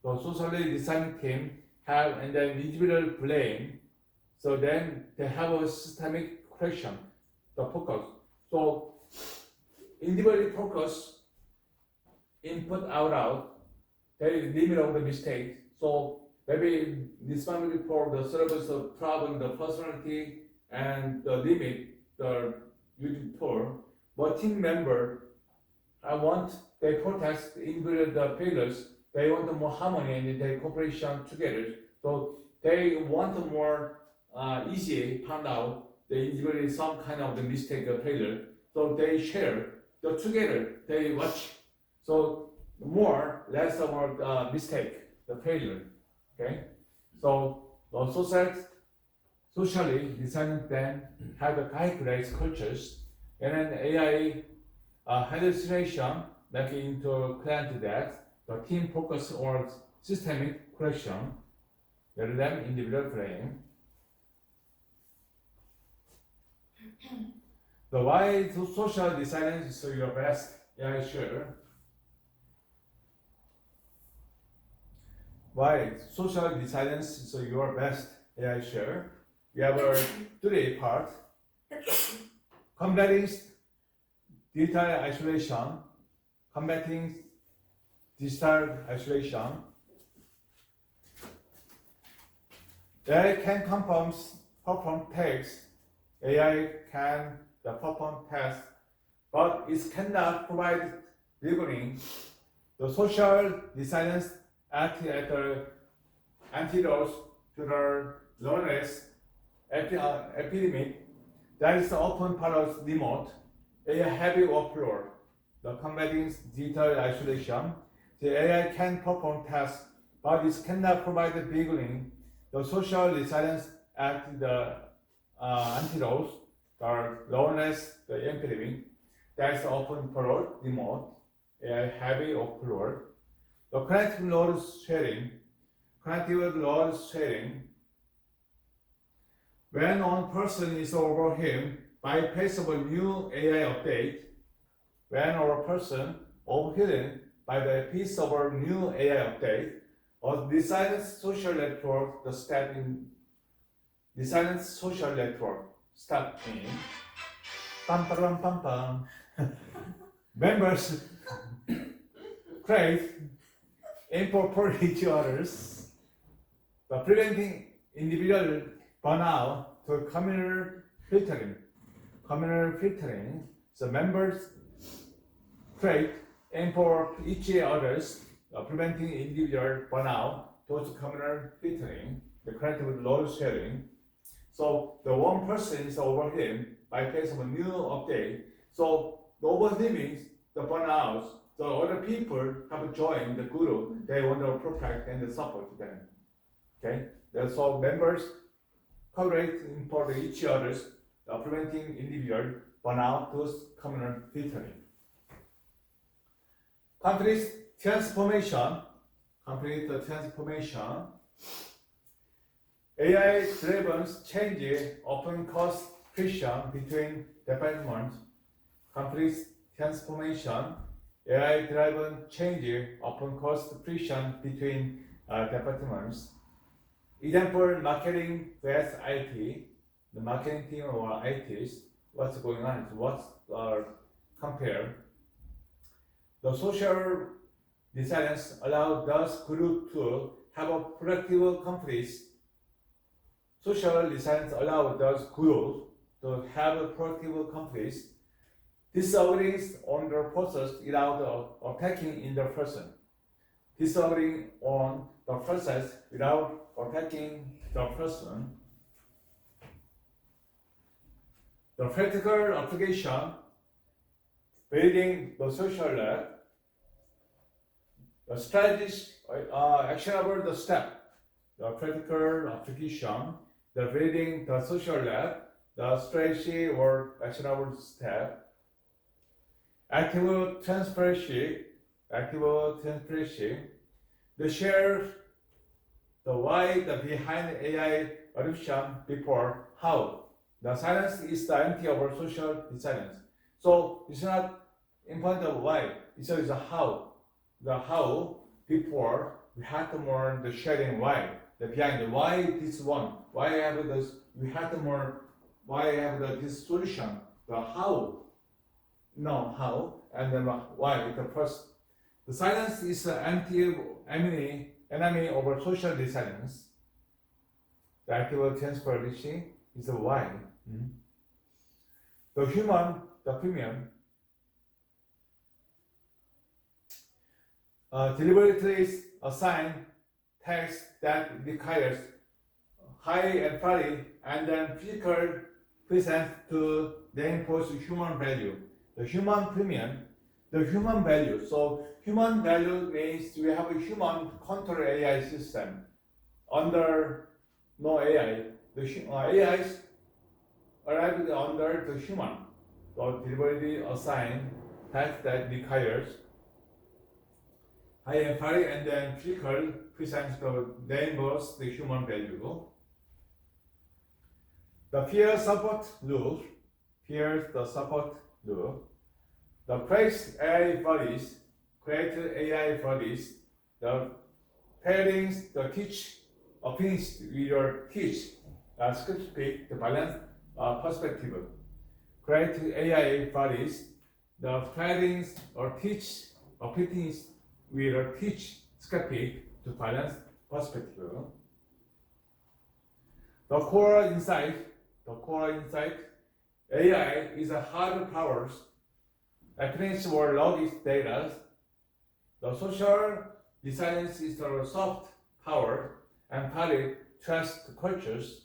The socially designing team have an individual blame, so then they have a systemic correction, the focus. So individual focus, input, out, there is limit of the mistake. So maybe this family for the service of problem, the personality, and the limit, the using tool. But team member, they protest individual the failures. They want more harmony and they cooperation together. So they want more easy find out the individual some kind of the mistake or failure. So they share the together. They watch. So less of more mistake, the failure. Okay. So the socially designing them have the calculated cultures, and then AI hallucination making into client that the team focus on systemic correction rather than individual blame. The why social design is your best? Yeah, sure. Why social design is your best? Yeah, sure. We have a three part. Combating digital isolation, AI can perform tasks. AI can perform tasks, but it cannot provide reasoning. The social designers act as the antidote to the loneliness epidemic that is often part of remote, a heavy workload. The combating digital isolation, the AI can perform tasks, but it cannot provide the beginning. The social resilience act the antidote, the loneliness, the epidemic that is often part of remote, a heavy workload. The connective load sharing. When one person is overwhelmed by pace of a new AI update, when a person overwhelmed by the piece of a new AI update, or decided social network, the step in decided social network step in. Pam. Members create inappropriate each others, but preventing individual burnout to communal filtering. So members create inappropriate each others, preventing individual burnout towards communal filtering, the collective load sharing. So the one person is overwhelmed by case of a new update. So the overwhelming, the burnout, so other people have joined the group. They want to protect and support them. Okay, so members collaborate for each others, preventing individual burnout towards communal filtering. Complete transformation. AI-driven change often cause friction between departments. Complete transformation. AI-driven change often cause friction between departments. Example: marketing vs IT. The marketing team or ITs. What's going on? What's compare? The social designers allow those group to have a productive companies. Social designers allow those groups to have a productive companies. Disagreeing on the process without attacking in the person. Disagreeing on the process without attacking the person. The practical application, building the social lab. The strategies, actionable the step. The practical application, the building the social lab, the strategy or actionable step. Active transparency, the share the why, the behind AI adoption before how. The silence is the empty of our social silence. So it's not important of why, it's always a how. The how before we had to more the sharing why. The behind the why this one, why I have this, we had to more why I have this solution. The how, no how, and then why the first. The silence is the empty enemy over social resilience. The active transparency is the why. The human, the premium, deliberately assign tasks that requires high empathy and then physical presence to reinforce human value. The human premium, the human value. So human value means we have a human control AI system. Under no AI, the AIs arrived under the human. So deliberately assign tasks that requires high empathy and then physical presence to reinforce the human value. The peer support loop, the support loop. The create AI bodies, the pairings, the teach, finish with your teach, script speak, the balance perspective. Create AI bodies, the pairings or teach, finish with your teach, script speak, to balance perspective. The core insight, AI is a hard powers, appearance or logic data. The social resilience is the soft power and party trust cultures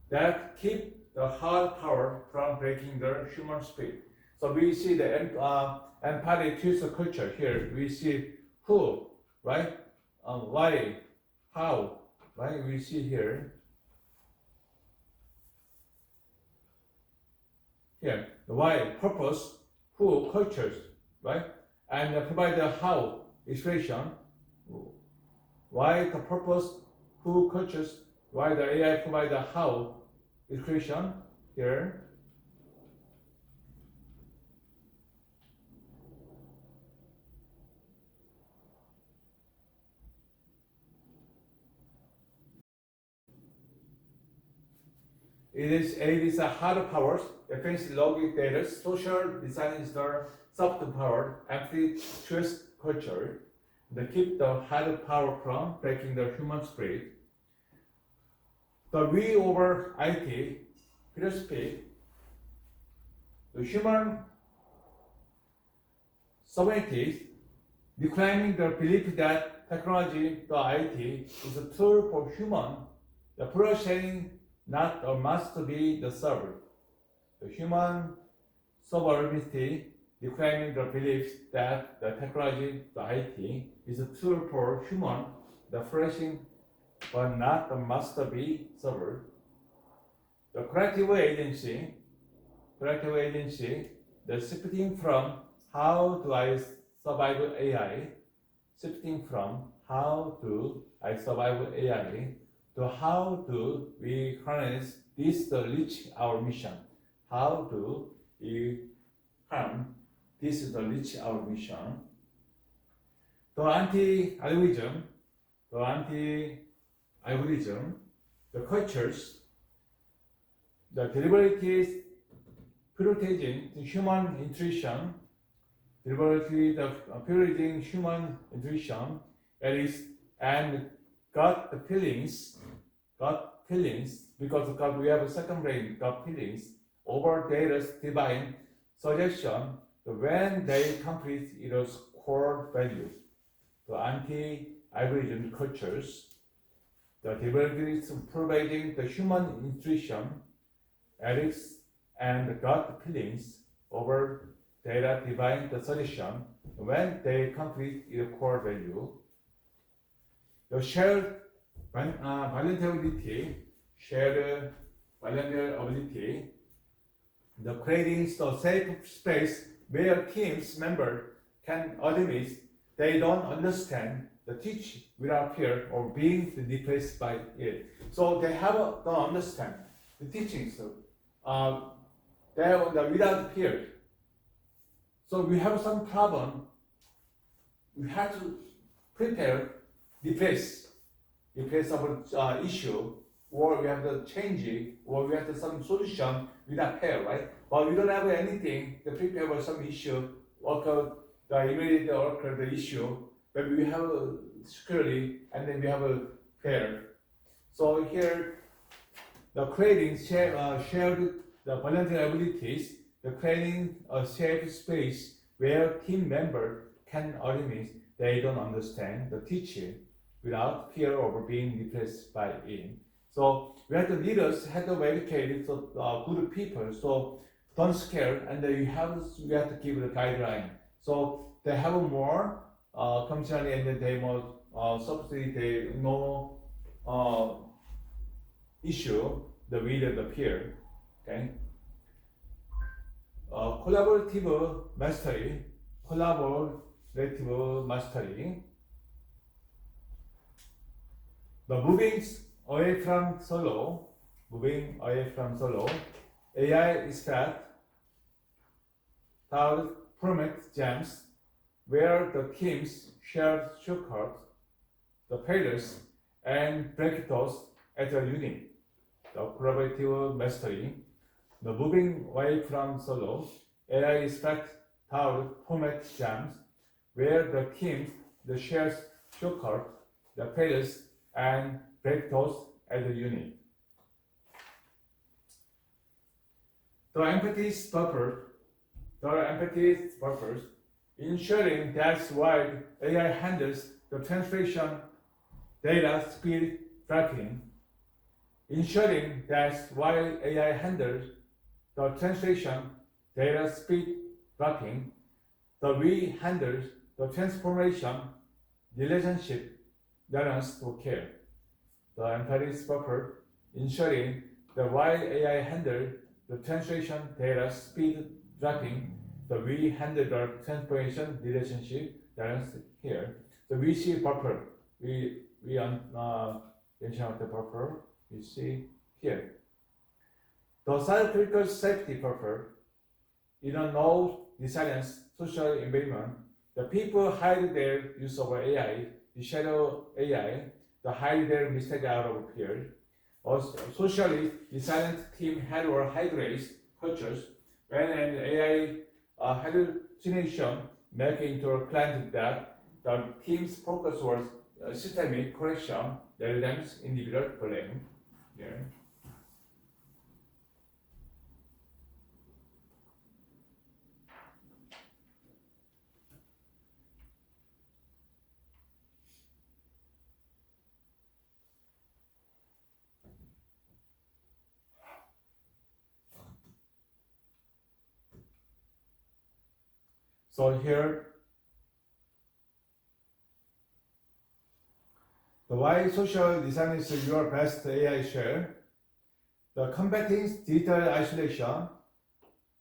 that keep the hard power from breaking the human spirit. So we see the empathy trust culture here. We see who, right? Why, how, right? We see here. Here, the why, purpose, who, cultures, right? And provide the how expression. Why, the purpose, who, cultures, why the AI provide the how expression here. It is a hard powers, defense logic data, social design is the soft power, empathy, trust culture. They keep the hard power from breaking the human spirit. The we over IT philosophy, the human sovereignty, declining the belief that technology, the IT, is a tool for human, the sharing not or must be the server. The human sovereignty, declining the belief that the technology, the IT, is a tool for human, the flourishing, but not the must be server. The collective agency, the shifting from how do I survive AI, shifting from how do I survive AI to how do we harness this to reach our mission? How do we harm this to reach our mission? The anti-algorithm, the cultures, the deliberately prioritizing the human intuition, and gut feelings, because we have a second brain, gut feelings, over data's divine suggestion when they complete its core value. The anti-algorithm cultures, the deliberately providing the human intuition, ethics, and the gut feelings over data divine the suggestion when they complete its core value. The shared vulnerability, the creating a safe space where teams member can admit they don't understand the teach without fear of being replaced by it. So they don't understand the teachings. They have without fear. So we have some problem. We have to prepare, replace our issue, or we have to change it, or we have to some solution without fear, right? But we don't have anything to prepare for some issue, immediately occur the issue, but we have security and then we have a fear. So here, the creating shared the voluntary abilities, the creating a shared space where team member can admit they don't understand the teaching without fear of being replaced by it. So we have the leaders have to educate good people. So don't scare, and we have to give the guideline. So they have more commission and then they more subsidy. They no issue the with the peer. Okay. Collaborative mastery. The moving away from solo. AI is that format jams where the teams share shortcuts, the payloads, and breakthroughs as a unit. The collaborative mastery. The moving away from solo. AI is that format jams where the teams the shares shortcuts, the payloads, and breakthroughs as a unit. The empathy buffers, ensuring that's why AI handles the translation data speed tracking. Ensuring that's why AI handles the translation data speed tracking. The we handles the transformation relationship balance to care. The empathy buffer, ensuring the why AI handles the translation data speed tracking, the we handle the transformation relationship balance here. The we see buffer, we mention the buffer, we see here. The psychological safety buffer, in a no resilience social environment, the people hide their use of AI, the shadow AI, the hide their mistake out of fear. A socially resilient team had or high-grade cultures when an AI hallucination make into a client that the team's focus was systemic correction rather than individual blame. Yeah. So here, the why social design is your best AI share. The combating digital isolation.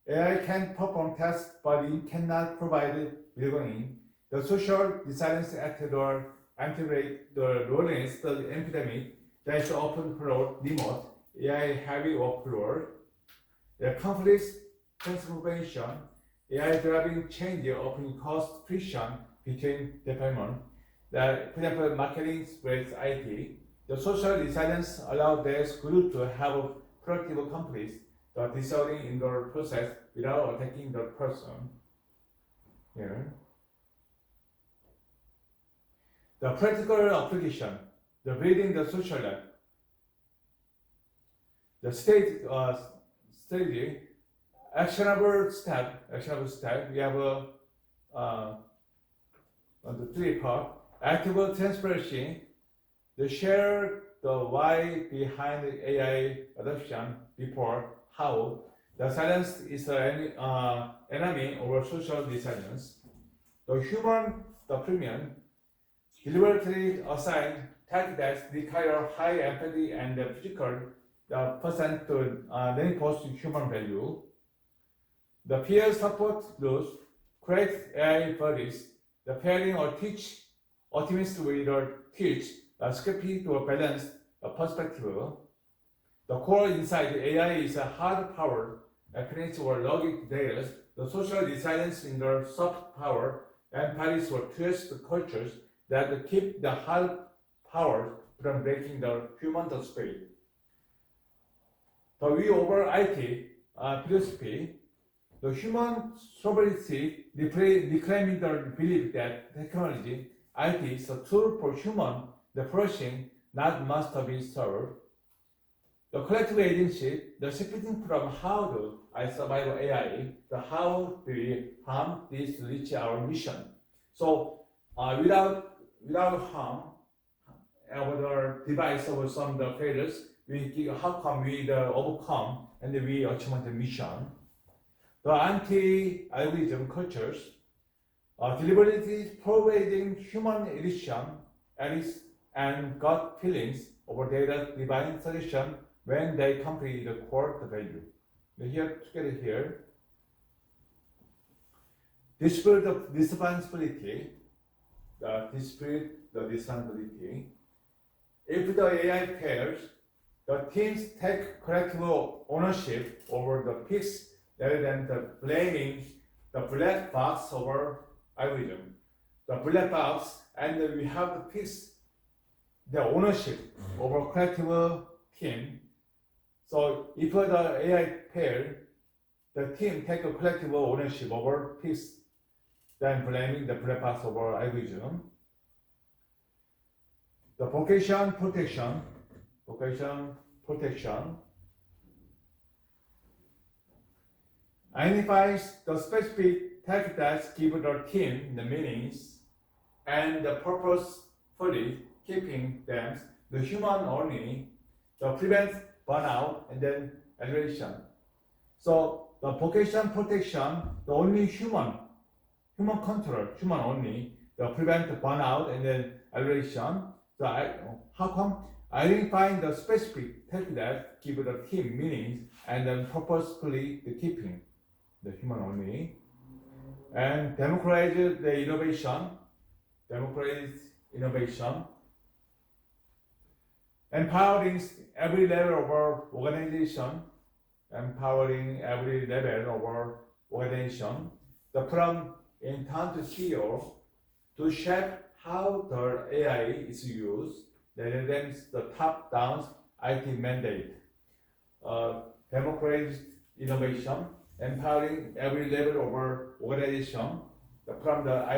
AI can perform tasks, but it cannot provide belonging. The social resilience acted or anticipate the loneliness, the epidemic that is often followed remote, AI heavy workload. The conflict transformation. AI driving change often cause friction between departments. For example, marketing spreads IT. The social resilience allows this group to have productive companies that deciding in the process without attacking the person. Here. The practical application, the building the social life. The strategy. Actionable step. We have a 1 to 3 part. Active transparency. The share the why behind the AI adoption before how. The silence is the enemy over social resilience. The human, the premium, deliberately assign tasks that require high empathy and the physical the person to reinforce human value. The peer support rules create AI buddies. The pairing or teach optimists will teach a scripted or balanced perspective. The core inside AI is a hard-powered appearance or logic data. The social resilience in the soft power and Paris or twist cultures that keep the hard power from breaking the human spirit. The view over IT philosophy, the human sovereignty reclaiming the belief that technology, IT is a tool for human, the flourishing, not must be served. The collective agency, the shifting from how do I survive AI, the how do we harm this to reach our mission. So without harm, our device or some the failures, how come we overcome and we achieve the mission. The anti-algorithm cultures deliberately pervading human illusion and gut feelings over data divine solution when they complete the core value. Here together here, this spirit of responsibility, the responsibility. If the AI fails, the teams take collective ownership over the fix rather than blaming the black box over algorithm. The black box, and we have to fix the ownership over collective team. So if the AI fail, the team take a collective ownership over fix, then blaming the black box over algorithm. The vocation protection identifies the specific tech that give the team the meanings and the purposefully keeping them the human only, the prevent burnout and then elevation. So the vocation protection, the only human control, human only, the prevent burnout and then elevation. So how come identifying the specific tech that give the team meanings and then purposefully the keeping the human only, and democratize the innovation, empowering every level of our organization, the from intern to CEO to shape how the AI is used, rather than the top-down IT mandate. Democratized innovation, empowering every level of our organization, from the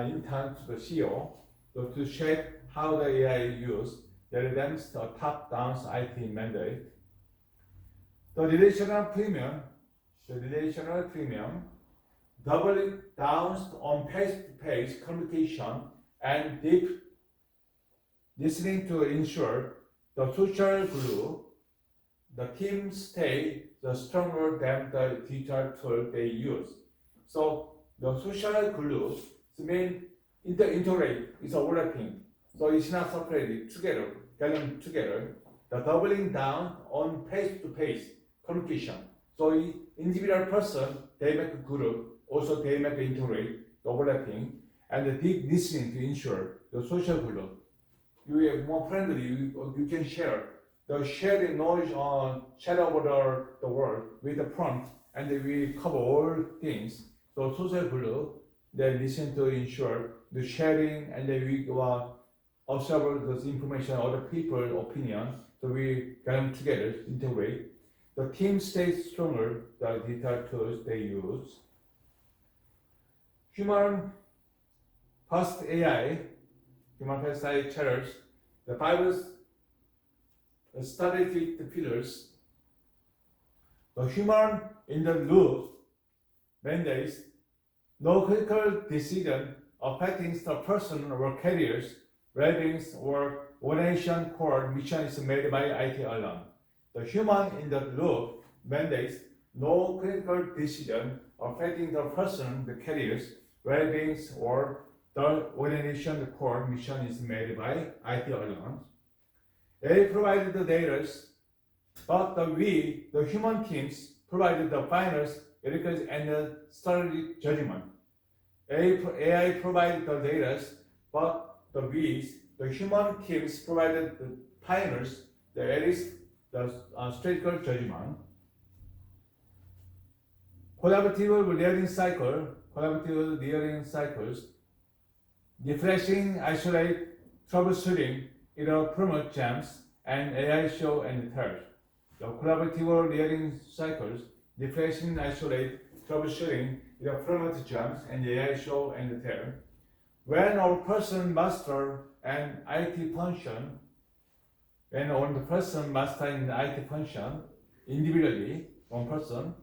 intern to the CEO, to shape how the AI is used, rather than the top-down IT mandate. The relational premium, doubling down on face-to-face communication and deep listening to ensure the social glue, the team stay the stronger than the digital tool they use. So the social glue means integrate, it's overlapping. So it's not separated together, get them together. The doubling down on face-to-face communication. So individual person, they make a group, also they make integrate, the overlapping, and the deep listening to ensure the social glue. You are more friendly, you can share. The shared knowledge share over the world with the prompt, and we cover all things. So social glue, they listen to ensure the sharing, and then we observe those information, other people's opinion, so we get them together, integrate. The team stays stronger, the digital tools they use. Human first AI challenge, the Bible's strategic pillars. The human in the loop mandates no critical decision affecting the person or careers, well-being or organization core mission is made by IT alone. The human in the loop mandates no critical decision affecting the person, the careers, well-being or the organization core mission is made by IT alone. AI provided the data, but the human teams provided the finance, ethics, and the strategic judgment. AI provided the data, but the V's, the human teams provided the pioneers, the elites, the strategical judgment. Collaborative layering cycles, refreshing, isolate, troubleshooting, promote jams, and AI show and tell. The collaborative layering cycles, refreshing, isolate, troubleshooting, promote jams, and AI show and tell. When our person master an IT function, individually, one person,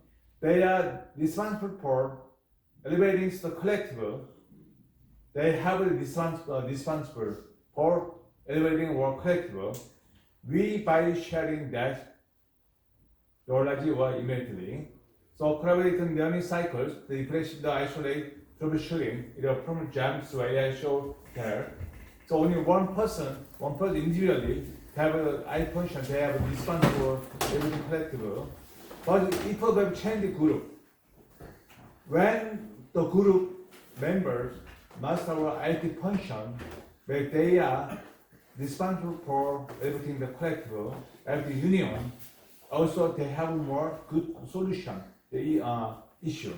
they are responsible for elevating the collective. They have a responsible for elevating our collective. We by sharing that knowledge immediately. So collaborating learning cycles, the refresh, the isolate, troubleshooting, from jams to AI show there. So only one person individually have an IT function, they have a responsible everything collective. But if we have changed group, when the group members master our IT function, where they are responsible for everything the collective, as the union, also they have more good solution, the issue.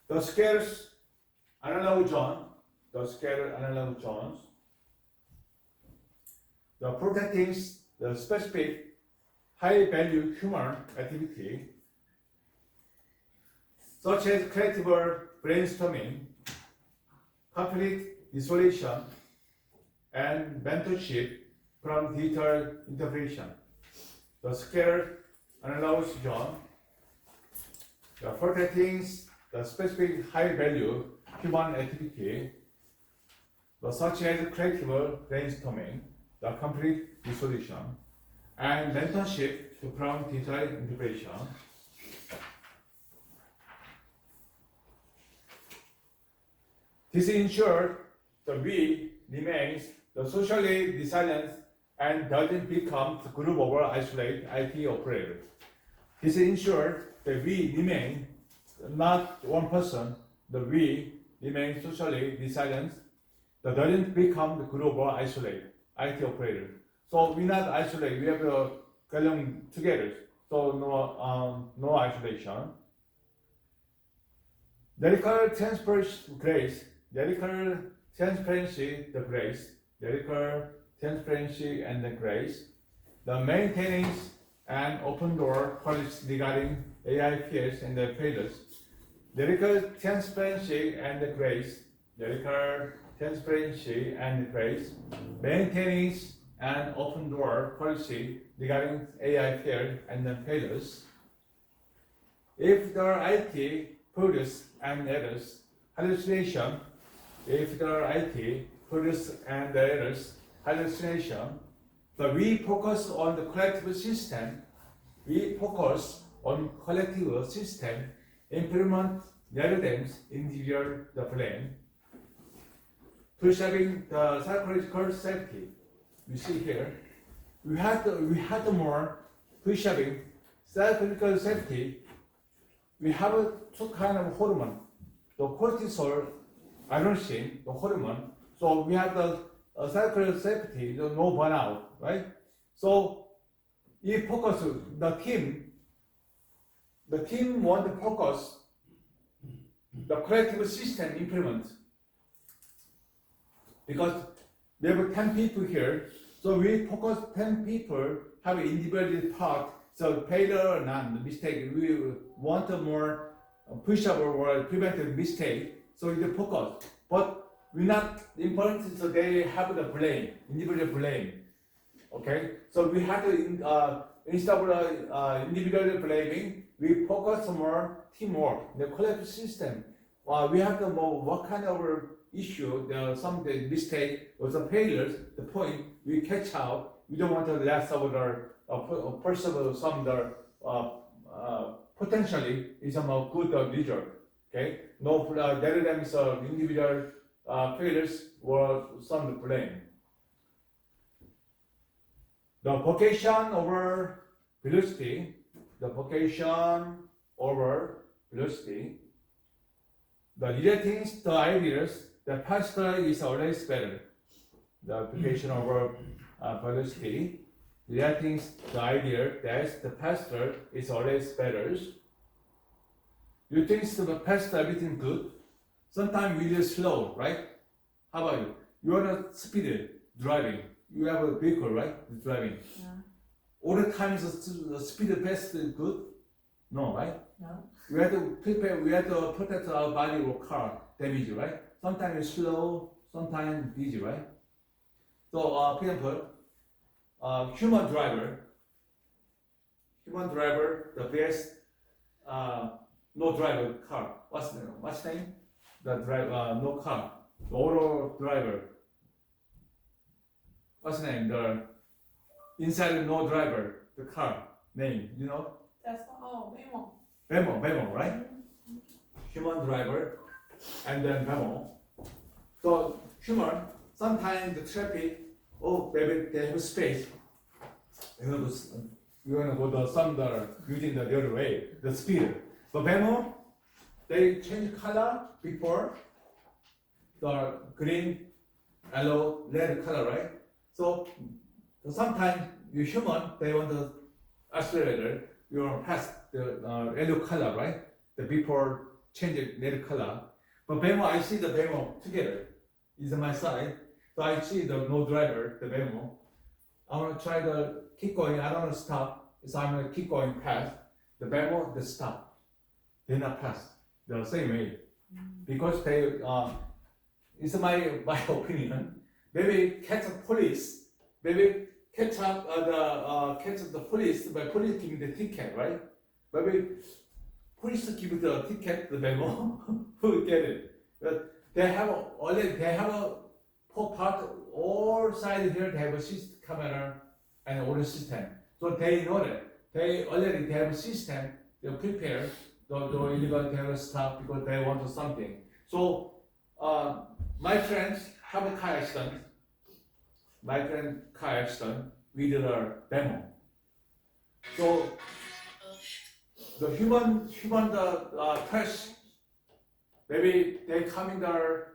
The scarce analog zone, the protecting the specific high value human activity, such as creative brainstorming, conflict resolution, and mentorship from digital interpretation. The scared analog zone, the protecting the specific high value human activity, such as creative brainstorming, the conflict resolution, and mentorship from digital integration. This ensures the we remains the socially resilient and doesn't become the group over isolated IT operator. This ensures that we remain not one person, the we remain socially resilient, that doesn't become the group over isolated IT operator. So we're not isolated, we have to belong together. So no isolation. Radical transparency, grace. Radical transparency, the grace. Radical transparency and the grace. The maintaining an open door policy regarding AI fears and the failures. Radical transparency and the grace. Radical transparency and the grace. Maintaining an open door policy regarding AI fears and the failures. If there are IT produce and errors, hallucination. If there are IT produce and errors, hallucination, but we focus on the collective system. We focus on collective system, implement rather than individual the blame. Preserving the psychological safety. You see here, we had more preserving psychological safety. We have two kind of hormone, the cortisol, adenosine, the hormone. So we have the psychological safety, no burnout, right? So if focus the team want to focus the collective system implement, because we have 10 people here, so we focus 10 people have individual part. So failure or none, mistake, we want a more pushable or preventive mistake. So it's focus, but we're not important. So they have the blame, individual blame. Okay, so we have to instead of individual blaming, we focus more teamwork, the collective system. We have to know what kind of issue, some the mistake or the failures. The point we catch out. We don't want to last over possible some potentially is a good result. Okay, no rather than individual failures or some blame. The vocation over velocity. The vocation over velocity. the relating the ideas, the faster is always better. The application over velocity, relating the idea that the faster is always better. You think the faster everything good? Sometimes you just slow, right? How about you? You are not speed driving. You have a vehicle, right? Driving. Yeah. All the time the speed fast is good? No, right? No. We have to prepare. We have to protect our body or car damage, right? Sometimes it's slow, sometimes busy, right? So, for example, human driver, the best no driver car. What's the name? The driver no car. The auto driver. What's the name? The inside no driver. The car name. You know? That's all. Memo. Memo, right? Human driver, and then memo. So human. Sometimes the traffic. Oh, maybe they have space. You're gonna go the some using the other way, the speed. But memo, they change color before the green, yellow, red color, right? So sometimes you human, they want the accelerator, you are past the yellow color, right? The before change it red color. But memo, I see the memo together. Is on my side. So I see the no driver, the memo. I want to try to keep going. I don't want to stop. So I'm going to keep going past. The memo, the stop. They're not pass. The same way. Because they, it's my opinion. Maybe catch the police. Maybe catch up the police. But police give me the ticket, right? Maybe police give the ticket, the memo. Who get it? But they have a pop part all sides here. They have a system camera and all the system. So they know that they have a system. They prepare the illegal terrorist stuff because they want something. So my friends have a car accident. My friend car accident with the demo. So the human crash. Maybe they come in the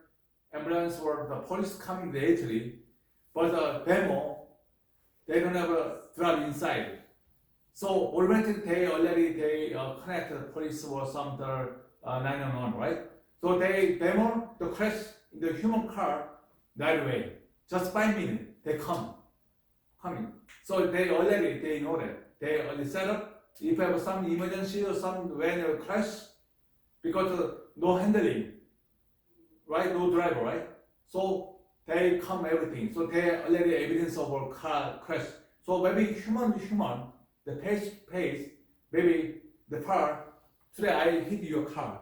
ambulance or the police coming lately, but the demo, they don't have a drive inside. So automatically they connect the police or some 911, right? So they demo the crash in the human car right away. Just 5 minutes, they coming. So they know that. They already set up. If you have some emergency or some when you crash, because no handling, right? No driver, right? So they come everything. So they already evidence of a car crash. So maybe human, the pace, maybe the car, today I hit your car.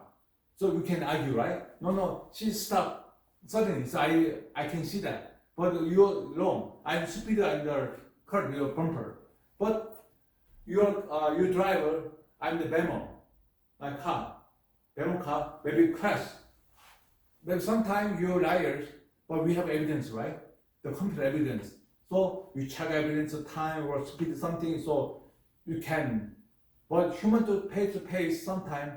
So we can argue, right? No, she stopped suddenly. So I can see that. But you're wrong. I'm speed under cut your bumper. But your driver, I'm the demo, my car. Demo car, maybe crash. But sometimes you're liars, but we have evidence, right? The computer evidence. So you check evidence, time or speed something, so you can. But human to pace, sometimes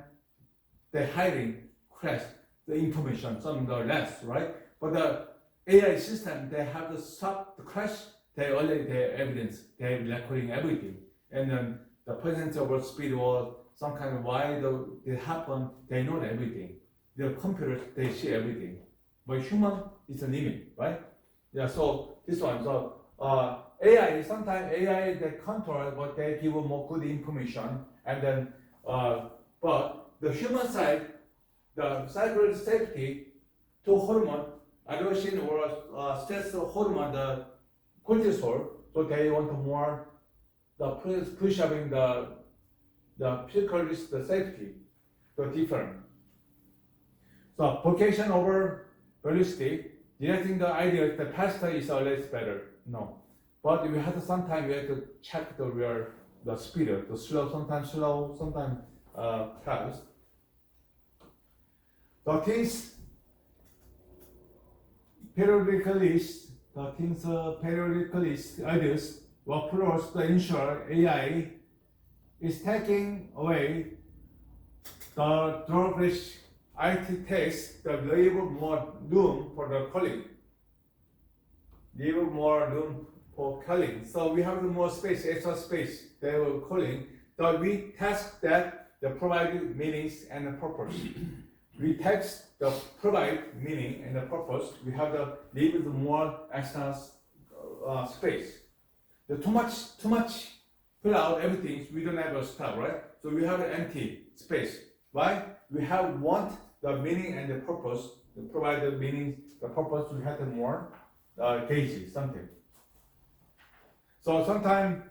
they hiding crash the information, some the less, right? But the AI system, they have to stop the crash. They already have evidence. They are recording everything, and then the percentage of speed or some kind of why it happened. They know everything. The computers, they see everything. But human is a limit, right? Yeah, so this one. So AI, sometimes AI, they control, but they give more good information. And then, but the human side, the cyber safety to hormone, adenosine or stress hormone, the cortisol, so they want more, the push-upping the physical risk, the safety, the different. So vocation over velocity, directing the idea that faster is always better. No. But we have to sometimes we have to check the speed, the sometimes slow, sometimes fast. The things periodically ideas workflows to ensure AI is taking away the drug risk IT takes the labor more room for the calling. Leave more room for calling. So we have more space, extra space. They were calling. So we task that the provide meanings and the purpose. We text the provide meaning and the purpose. We have the leave more extra space. The too much fill out everything. We don't have a stuff, right? So we have an empty space. Why? We have want the meaning and the purpose. To provide the meaning, the purpose. We have the more gauge something. So sometimes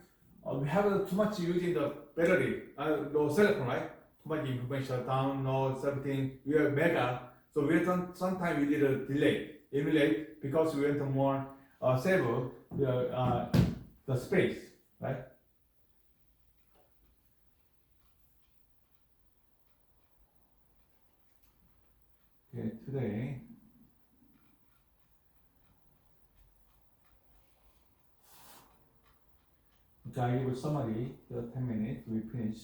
we have too much using the battery, no cell phone, right? Too much information download something. We are mega, so we sometimes we need a delay, emulate because we want to more save the space, right? Okay, today. Okay, I give a summary, 10 minutes, we finish.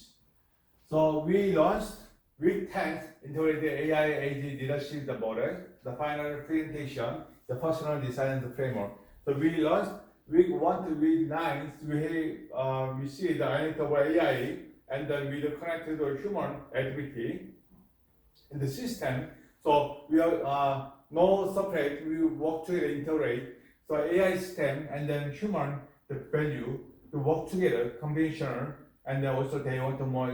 So we launched week 10 integrated AI AG leadership the model, the final presentation, the personal design the framework. So we launched week 1 to week 9, we see the identity of AI and then we connected to human activity in the system. So we are no separate, we work together, integrate. So AI system and then human the value to work together, conventional, and then also they want to more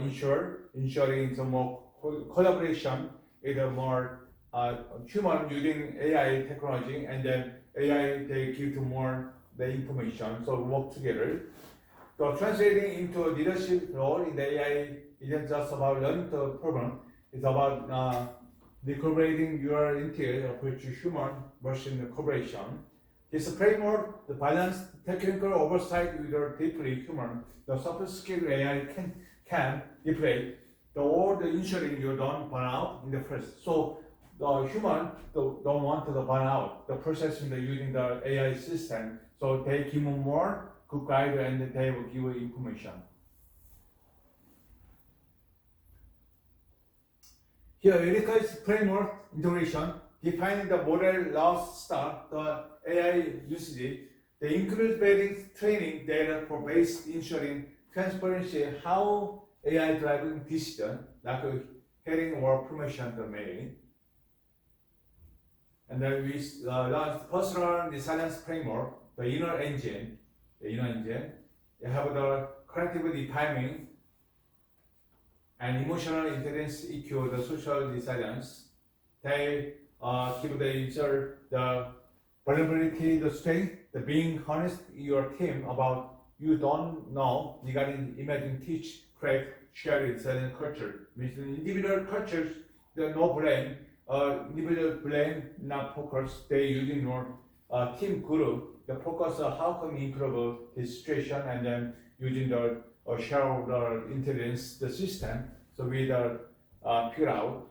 ensuring some more collaboration with a more human using AI technology, and then AI they give to more the information, so work together. So translating into a leadership role in the AI isn't just about learning the problem, it's about recuperating your interior approach to human versus the cooperation. This framework, the balanced technical oversight with the deeply human, the sophisticated AI can deflate all the ensuring you don't burn out in the first. So the human don't want to burn out the processing the using the AI system. So they give more good guide and they will give you information. Here, Erika's framework integration defining the model last start the AI usage. They include building training data for base ensuring transparency how AI driving decision like hearing or permission domain. And then we launched personal resilience framework, the inner engine. They have the connectivity timing and emotional intelligence EQ, the social resilience. They give the user the vulnerability, the strength, the being honest in your team about you don't know regarding imagine, teach, create, share it, and culture. With individual cultures, there's no blame. Individual blame, not focus. They using your team group. The focus on how can we improve this situation, and then using the shareholder intelligence, the system. So we figure out.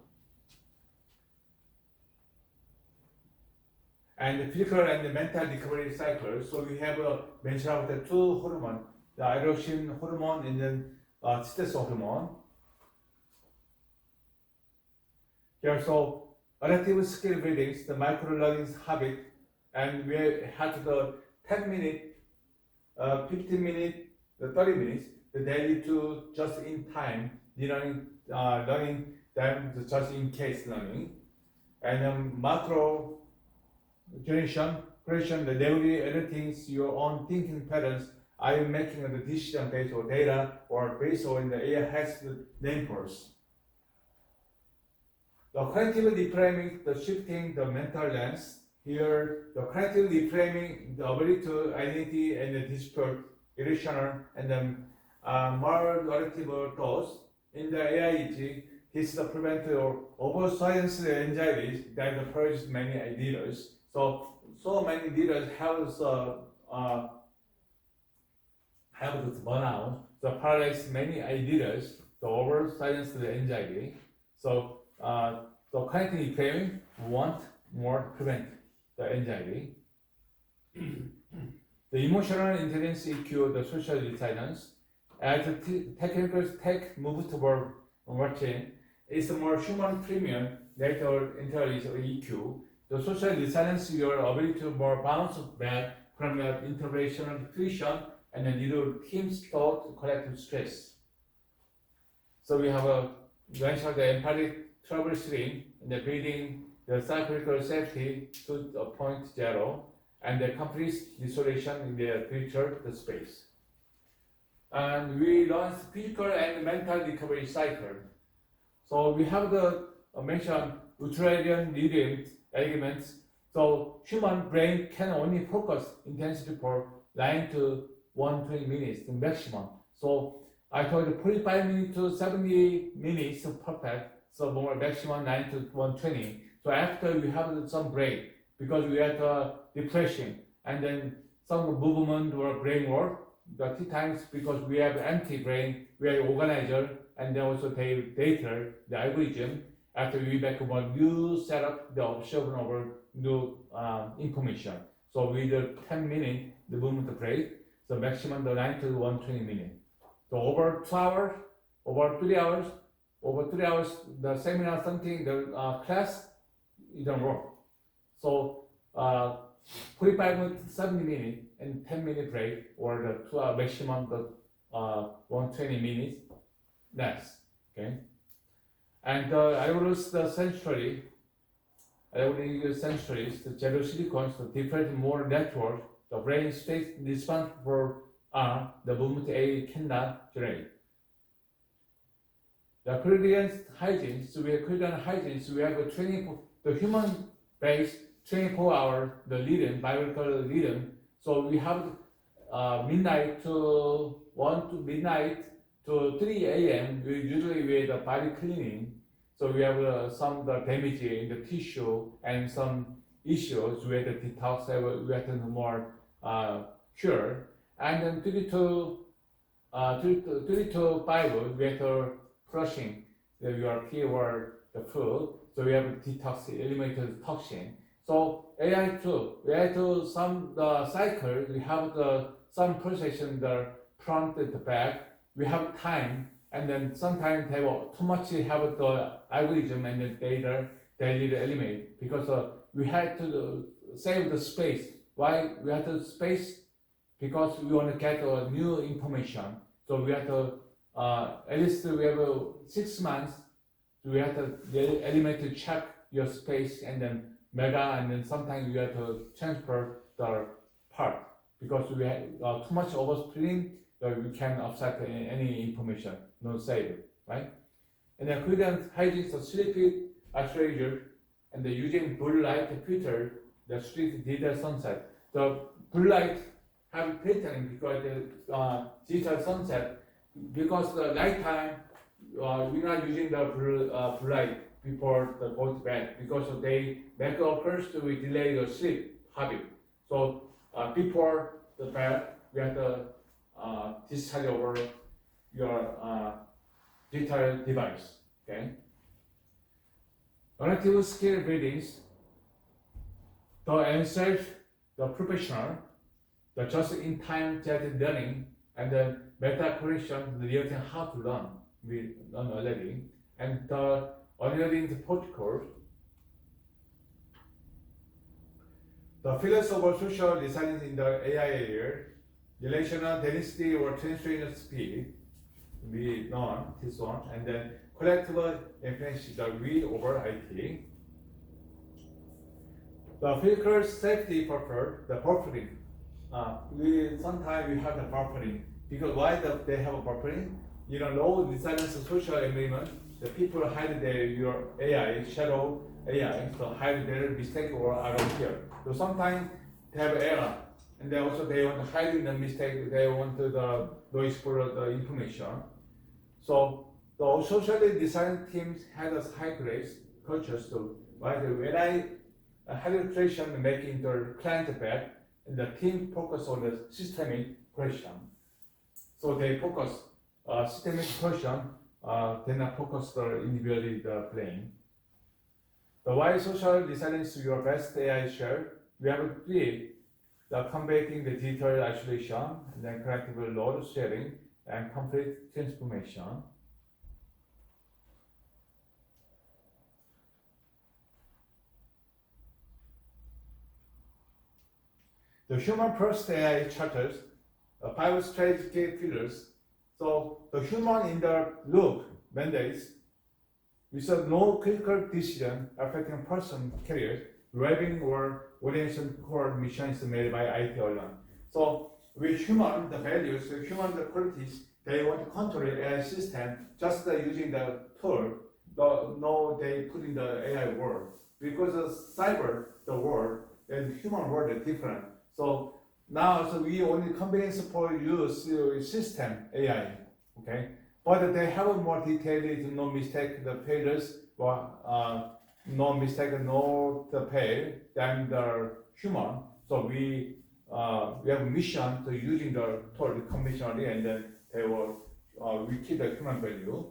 And the physical and the mental recovery cycle. So we have mentioned about the two hormones, the adrenaline hormone and then stress hormone. Here, so adaptive skill building, the micro learning habit, and we had the 10 minute, 15 minute, the 30 minutes, the daily to just in time learning them just in case learning, and then macro creation, the daily editing your own thinking patterns. Are you making a decision based on data or based on the AI has the name first? The cognitive reframing, the shifting the mental lens. Here, the cognitive reframing, the ability to identity and the dispute, irrational, and then more narrative thoughts. In the AI, this is prevent over science anxieties that purges many ideas. So many leaders have this burnout, so paralyze many ideas, the over science anxiety. So cognitive reframing want more to prevent the anxiety. The emotional intelligence EQ, the social resilience, as the technical tech moves toward watching, is a more human premium later interrelates or EQ. The social resilience, your ability to more bounce back from your interrelational friction and then little team sport to collective stress. So we have mentioned the empathic troubleshooting and the building the psychological safety to a point zero and the complete isolation in the future the space. And we launched physical and mental recovery cycle. So we have the mentioned ultradian rhythm elements. So human brain can only focus intensity for 9 to 120 minutes the maximum. So I told you 45 minutes to 70 minutes perfect. So more maximum 9 to 120. So after we have some break because we had depression and then some movement or brain work. The T times because we have empty brain, we have organizer, and then also data, the algorithm. After we make a new setup, the observation of new information. So with the 10 minutes, the movement break, so maximum the 9 to 120 minutes. So over 2 hours, over 3 hours, the seminar something, the class, it don't work. So 45 minutes, 70 minutes, and 10-minute break, or the 2 hour maximum, the 120 minutes, less. Okay. And I will use the sensory. I will use sensories, the jello silicons, the different more network. The brain state response for the movement A cannot generate. The Korean hygiene, so we have Korean hygiene, so we have a the human based 24-hour the rhythm, biological rhythm. So we have midnight to 3 a.m. We usually with the body cleaning. So we have some the damage in the tissue and some issues with the detox. We have to more cure. And then 3 to 5 we have to flushing your pee or the food. So we have detox, eliminated toxin. So AI too, we have to some the cycle, we have some processing the front and the back, we have time, and then sometimes they will too much have the algorithm and the data they need to eliminate because we had to save the space. Why we have to space? Because we want to get new information. So we have to at least we have 6 months. So we have to eliminate to check your space and then mega, and then sometimes you have to transfer the part because we have too much oversplitting. We can offset any information, no save, right? And then Korean hygiene, so sleepy athleisure, and the using blue light filter, the street data sunset. The blue light have filtering because the digital sunset, because the nighttime we're not using the blue light before the go to bed because they make occurs to delay your sleep habit. So before the bed, we have to discharge over your digital device. Okay. Cognitive skill buildings, the answer, the professional, the just-in-time learning, and the meta correction, the real time how to learn. We learn already, and the unlearning protocol. The fields of social resilience in the AI area, relational density or transfer speed, we learn this one, and then collective efficiency, the we over IT. The physical safety buffer, the buffering. Sometimes we have the buffering because why they have a buffering? Low resilience social environment. The people hide your AI, shadow AI, so hide their mistake or I don't care. So sometimes they have error, and then also they want to hide the mistake. They want the noise for the information. So the socially designed teams had a high grades culture. So when I had creation making the client back, and the team focus on the systemic question. So they focus systemic question. They not focus the individually the brain. The why social resilience to your best AI share. We have 3: the combating the digital isolation, and then collective load sharing, and complete transformation. The human first AI charters 5 strategic pillars. So the human in the loop mandates with no critical decision affecting person career, well-being or orientation core missions made by IT alone. So with human, the values, the human the qualities, they want to control AI system just using the tool. No, they put in the AI world because the cyber, the world and human world are different. So now, so we only convenience for use system AI, okay? But they have a more detailed, no mistake, the failures, no mistake, no the fail than the human. So we have a mission to using the tool conventionally, and then they will we keep the human value.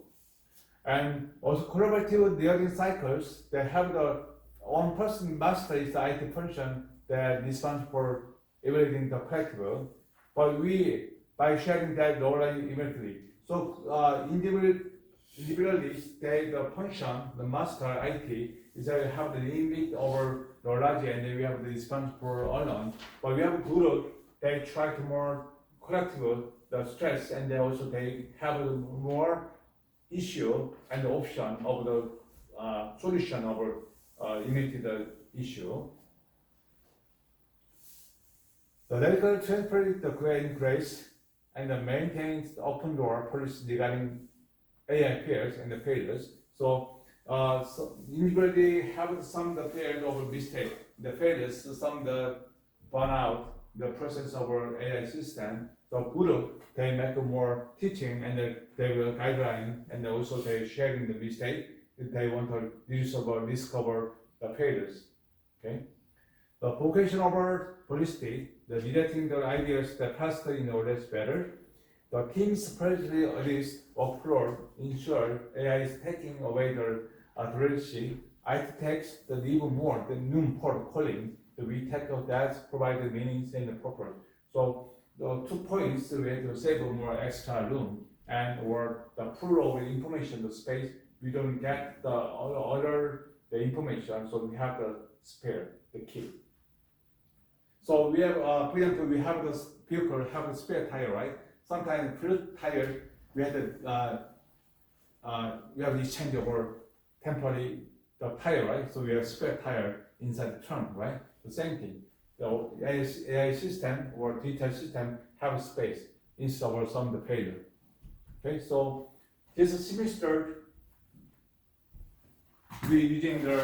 And also collaborative learning cycles, they have the one person master is the IT function that responds for evaluating the collectible, but we by sharing that knowledge immediately. So individually, they the function, the master IT is that we have the limit over knowledge, and then we have the response for alone. But we have a group, they try to more collectible the stress, and they also they have more issue and the option of the solution of immediate issue. The radical transfer the great grace and maintains the open door policy regarding AI fears and the failures. So individually have some the failures of mistake, the failures, some the burnout, the process of our AI system. So group they make more teaching and they will guideline, and also they sharing the mistake. They want to discover the failures. Okay. The vocation over holistic, the directing the ideas that faster in order is better. The teams precisely list of floor ensure AI is taking away the duality. IT takes the even more the new port calling. The we take of that provide the meanings and the purpose. So the 2 points we have to save more extra room and or the pool of information, the space we don't get the other the information, so we have the spare the key. So we have, for example, we have the vehicle have a spare tire, right? Sometimes flat tire we have the we have exchange over temporary the tire, right? So we have spare tire inside the trunk, right? The same thing. The AI system or digital system have space instead of some the failure. Okay, so this semester we using the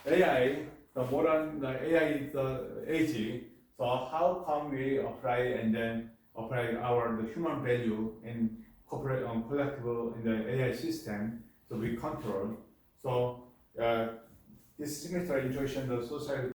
AI, the modern the AI the age. So how can we apply and then apply our the human value in corporate collectible in the AI system? So we control. So this semester introduction the social